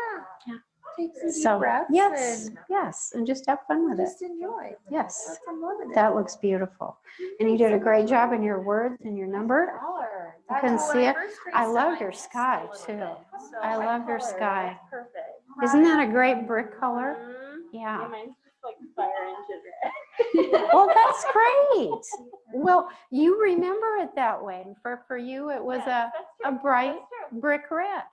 Speaker 2: Yeah.
Speaker 7: Take some deep
Speaker 2: So,
Speaker 7: breaths
Speaker 2: yes,
Speaker 7: and
Speaker 2: yes, and just have fun with it.
Speaker 7: just enjoy.
Speaker 2: Yes,
Speaker 7: I'm loving it.
Speaker 2: that looks beautiful. And you did a great job in your words and your number.
Speaker 7: Color.
Speaker 2: You can
Speaker 7: That's
Speaker 2: see
Speaker 7: when
Speaker 2: it.
Speaker 7: first
Speaker 2: I
Speaker 7: traced
Speaker 2: love
Speaker 7: it,
Speaker 2: your
Speaker 7: mixed
Speaker 2: sky
Speaker 7: a little
Speaker 2: too.
Speaker 7: bit. So
Speaker 2: I
Speaker 7: white
Speaker 2: love your
Speaker 7: color,
Speaker 2: sky.
Speaker 7: that's perfect.
Speaker 2: Isn't that a great brick color?
Speaker 3: Yeah,
Speaker 2: Yeah.
Speaker 3: mine's just like fire engine red.
Speaker 2: Well, that's great. Well, you remember it that way. And for you, it was a bright brick red.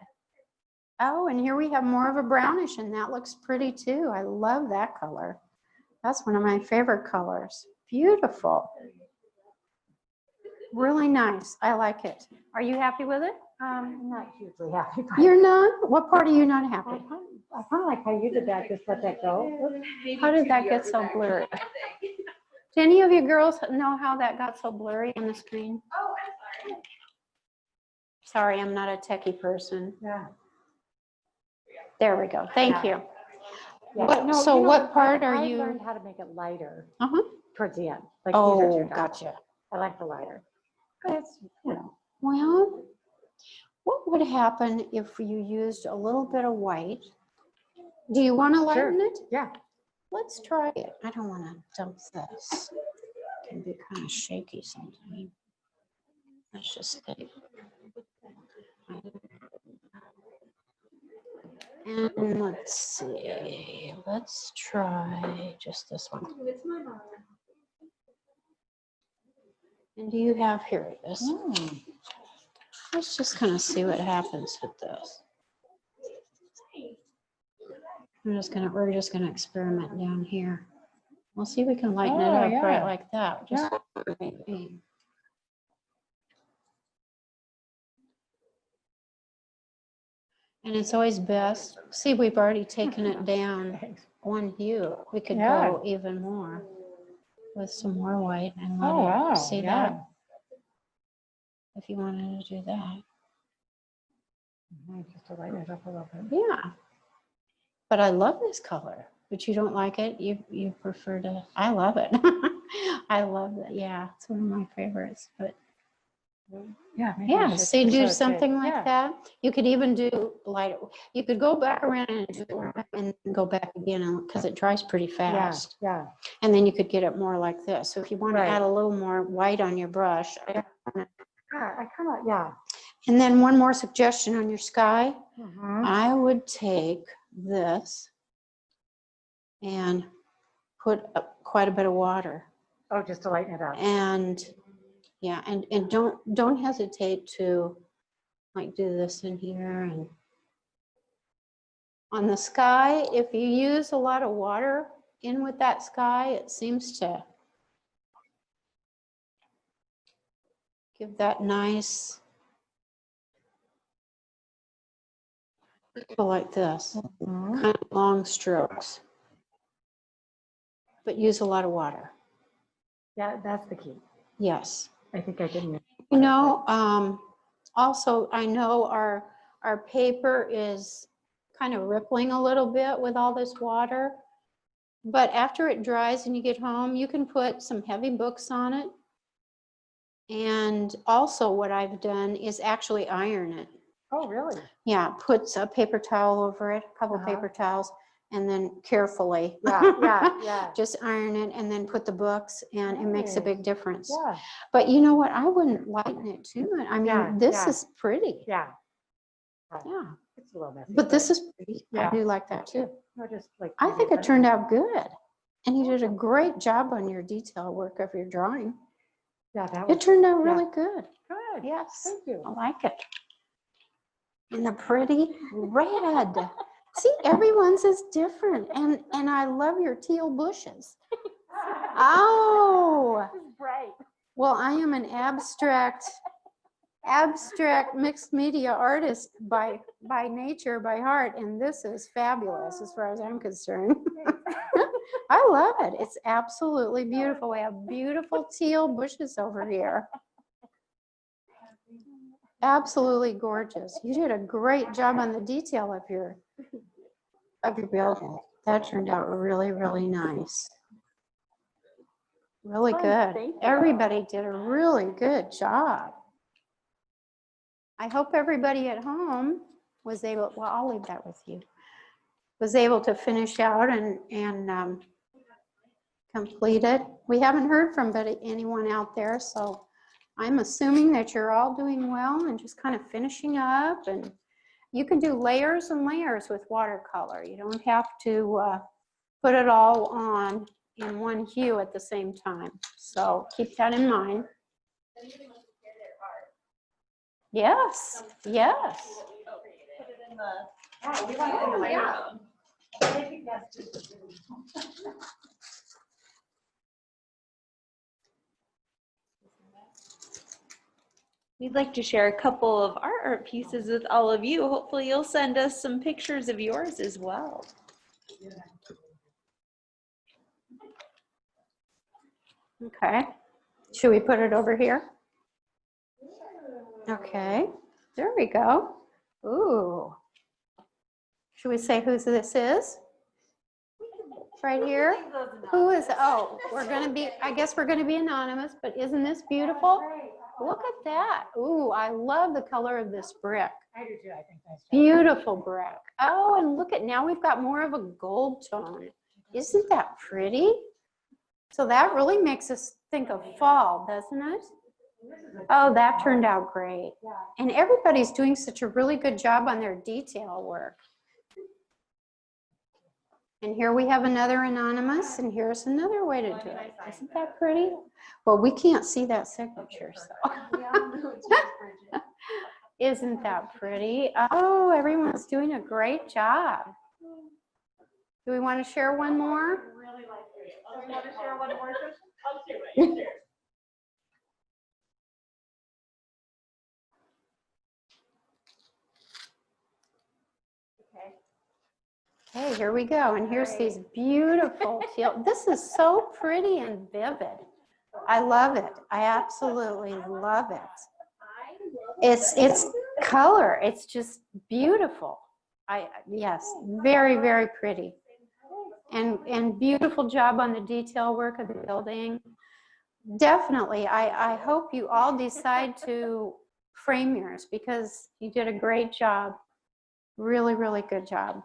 Speaker 2: Oh, and here we have more of a brownish, and that looks pretty too. I love that color. That's one of my favorite colors. Beautiful. Really nice. I like it. Are you happy with it?
Speaker 8: I'm not hugely happy.
Speaker 2: You're not? What part are you not happy?
Speaker 8: I kind of like how you did that, just let that go.
Speaker 2: How did that get so blurry? Do any of you girls know how that got so blurry on the screen?
Speaker 6: Oh, I'm sorry.
Speaker 2: Sorry, I'm not a techie person.
Speaker 8: Yeah.
Speaker 2: There we go. Thank you.
Speaker 8: Yeah.
Speaker 2: What-
Speaker 8: No,
Speaker 2: so
Speaker 8: you know,
Speaker 2: what part are
Speaker 8: I
Speaker 2: you-
Speaker 8: learned how to make it lighter
Speaker 2: Uh-huh.
Speaker 8: towards the end. Like these are
Speaker 2: Oh,
Speaker 8: too dark.
Speaker 2: gotcha.
Speaker 8: I like the lighter. But it's, you know,
Speaker 2: Well, what would happen if you used a little bit of white Do you want to
Speaker 8: Sure.
Speaker 2: lighten it?
Speaker 8: Yeah.
Speaker 2: Let's try it. I don't want to dump this. It can be kind of shaky sometimes. Let's just stay. And let's see. Let's try just this one. And do you have, here it is. Let's just kind of see what happens with this. We're just gonna experiment down here. We'll see if we can lighten it
Speaker 8: Oh,
Speaker 2: up right
Speaker 8: yeah.
Speaker 2: like that. Just maybe. And it's always best, see, we've already taken it down
Speaker 8: Thanks.
Speaker 2: one hue. We could
Speaker 8: Yeah.
Speaker 2: go even more with some more white and
Speaker 8: Oh,
Speaker 2: let
Speaker 8: wow.
Speaker 2: it, see
Speaker 8: Yeah.
Speaker 2: that? If you wanted to do that.
Speaker 8: Just to lighten it up a little bit.
Speaker 2: Yeah. But I love this color, but you don't like it? You prefer to, I love it. I love it. Yeah, it's one of my favorites, but
Speaker 8: Yeah. maybe I
Speaker 2: yeah,
Speaker 8: should
Speaker 2: say
Speaker 8: just
Speaker 2: do
Speaker 8: rotate.
Speaker 2: something like
Speaker 8: Yeah.
Speaker 2: that. You could even do light, you could go back around and do it and go back again because it dries pretty
Speaker 8: Yeah.
Speaker 2: fast.
Speaker 8: Yeah.
Speaker 2: And then you could get it more like this. So if you want to
Speaker 8: Right.
Speaker 2: add a little more white on your brush.
Speaker 8: Yeah. I kind of, yeah.
Speaker 2: And then one more suggestion on your sky.
Speaker 8: Mhm.
Speaker 2: I would take this and put quite a bit of water.
Speaker 8: Oh, just to lighten it up.
Speaker 2: And yeah, and don't hesitate to like do this in here. And on the sky, if you use a lot of water in with that sky, it seems to give that nice, go like this,
Speaker 8: Mhm.
Speaker 2: kind of long strokes, but use a lot of water.
Speaker 8: Yeah, that's the key.
Speaker 2: Yes.
Speaker 8: I think I didn't.
Speaker 2: You know, also, I know our paper is kind of rippling a little bit with all this water. But after it dries and you get home, you can put some heavy books on it. And also what I've done is actually iron it.
Speaker 8: Oh, really?
Speaker 2: Yeah, put a paper towel over it, a couple
Speaker 8: Uh-huh.
Speaker 2: paper towels, and then carefully.
Speaker 8: Yeah.
Speaker 2: Just iron it and then put the books, and it makes a
Speaker 8: Nice.
Speaker 2: big difference.
Speaker 8: Yeah.
Speaker 2: But you know what? I wouldn't lighten it too much. I mean,
Speaker 8: Yeah,
Speaker 2: this
Speaker 8: yeah.
Speaker 2: is pretty.
Speaker 8: Yeah.
Speaker 2: Yeah,
Speaker 8: It's a little messy.
Speaker 2: but this is pretty. I
Speaker 8: Yeah.
Speaker 2: do like that too.
Speaker 8: No, just like
Speaker 2: I
Speaker 8: maybe
Speaker 2: think
Speaker 8: a
Speaker 2: it
Speaker 8: bit
Speaker 2: turned
Speaker 8: more.
Speaker 2: out good. And you did a great job on your detail work of your drawing.
Speaker 8: Yeah, that was
Speaker 2: It turned out
Speaker 8: yeah.
Speaker 2: really good.
Speaker 8: good.
Speaker 2: Yes,
Speaker 8: Thank you.
Speaker 2: I like it. And the pretty red. See, everyone's is different. And I love your teal bushes. Oh,
Speaker 8: This is bright.
Speaker 2: well, I am an abstract mixed media artist by nature, by heart, and this is fabulous as far as I'm concerned. I love it. It's absolutely beautiful. We have beautiful teal bushes over here. Absolutely gorgeous. You did a great job on the detail of your building. That turned out really, really nice. Really
Speaker 8: Oh,
Speaker 2: good.
Speaker 8: thank you.
Speaker 2: Everybody did a really good job. I hope everybody at home was able, well, I'll leave that with you, was able to finish out and complete it. We haven't heard from anyone out there, so I'm assuming that you're all doing well and just kind of finishing up. And you can do layers and layers with watercolor. You don't have to put it all on in one hue at the same time. So keep that in mind. Yes, yes.
Speaker 4: Yeah, we want to
Speaker 6: Yeah.
Speaker 1: We'd like to share a couple of our art pieces with all of you. Hopefully you'll send us some pictures of yours as well.
Speaker 2: Okay. Should we put it over here? Okay, there we go. Ooh. Should we say who this is? Right here? Who is, oh, we're gonna be, I guess we're gonna be anonymous, but isn't this beautiful? Look at that. Ooh, I love the color of this brick.
Speaker 8: I do too, I think that's.
Speaker 2: Beautiful brick. Oh, and look at, now we've got more of a gold tone. Isn't that pretty? So that really makes us think of fall, doesn't it? Oh, that turned out great. And everybody's doing such a really good job on their detail work. And here we have another anonymous, and here's another way to do it. Isn't that pretty? Well, we can't see that signature, so. Isn't that pretty? Oh, everyone's doing a great job. Do we want to share one more? Okay, here we go. And here's these beautiful teal. This is so pretty and vivid. I love it. I absolutely love it. It's color. It's just beautiful. Yes, very, very pretty. And beautiful job on the detail work of the building. Definitely. I hope you all decide to frame yours because you did a great job. Really, really good job.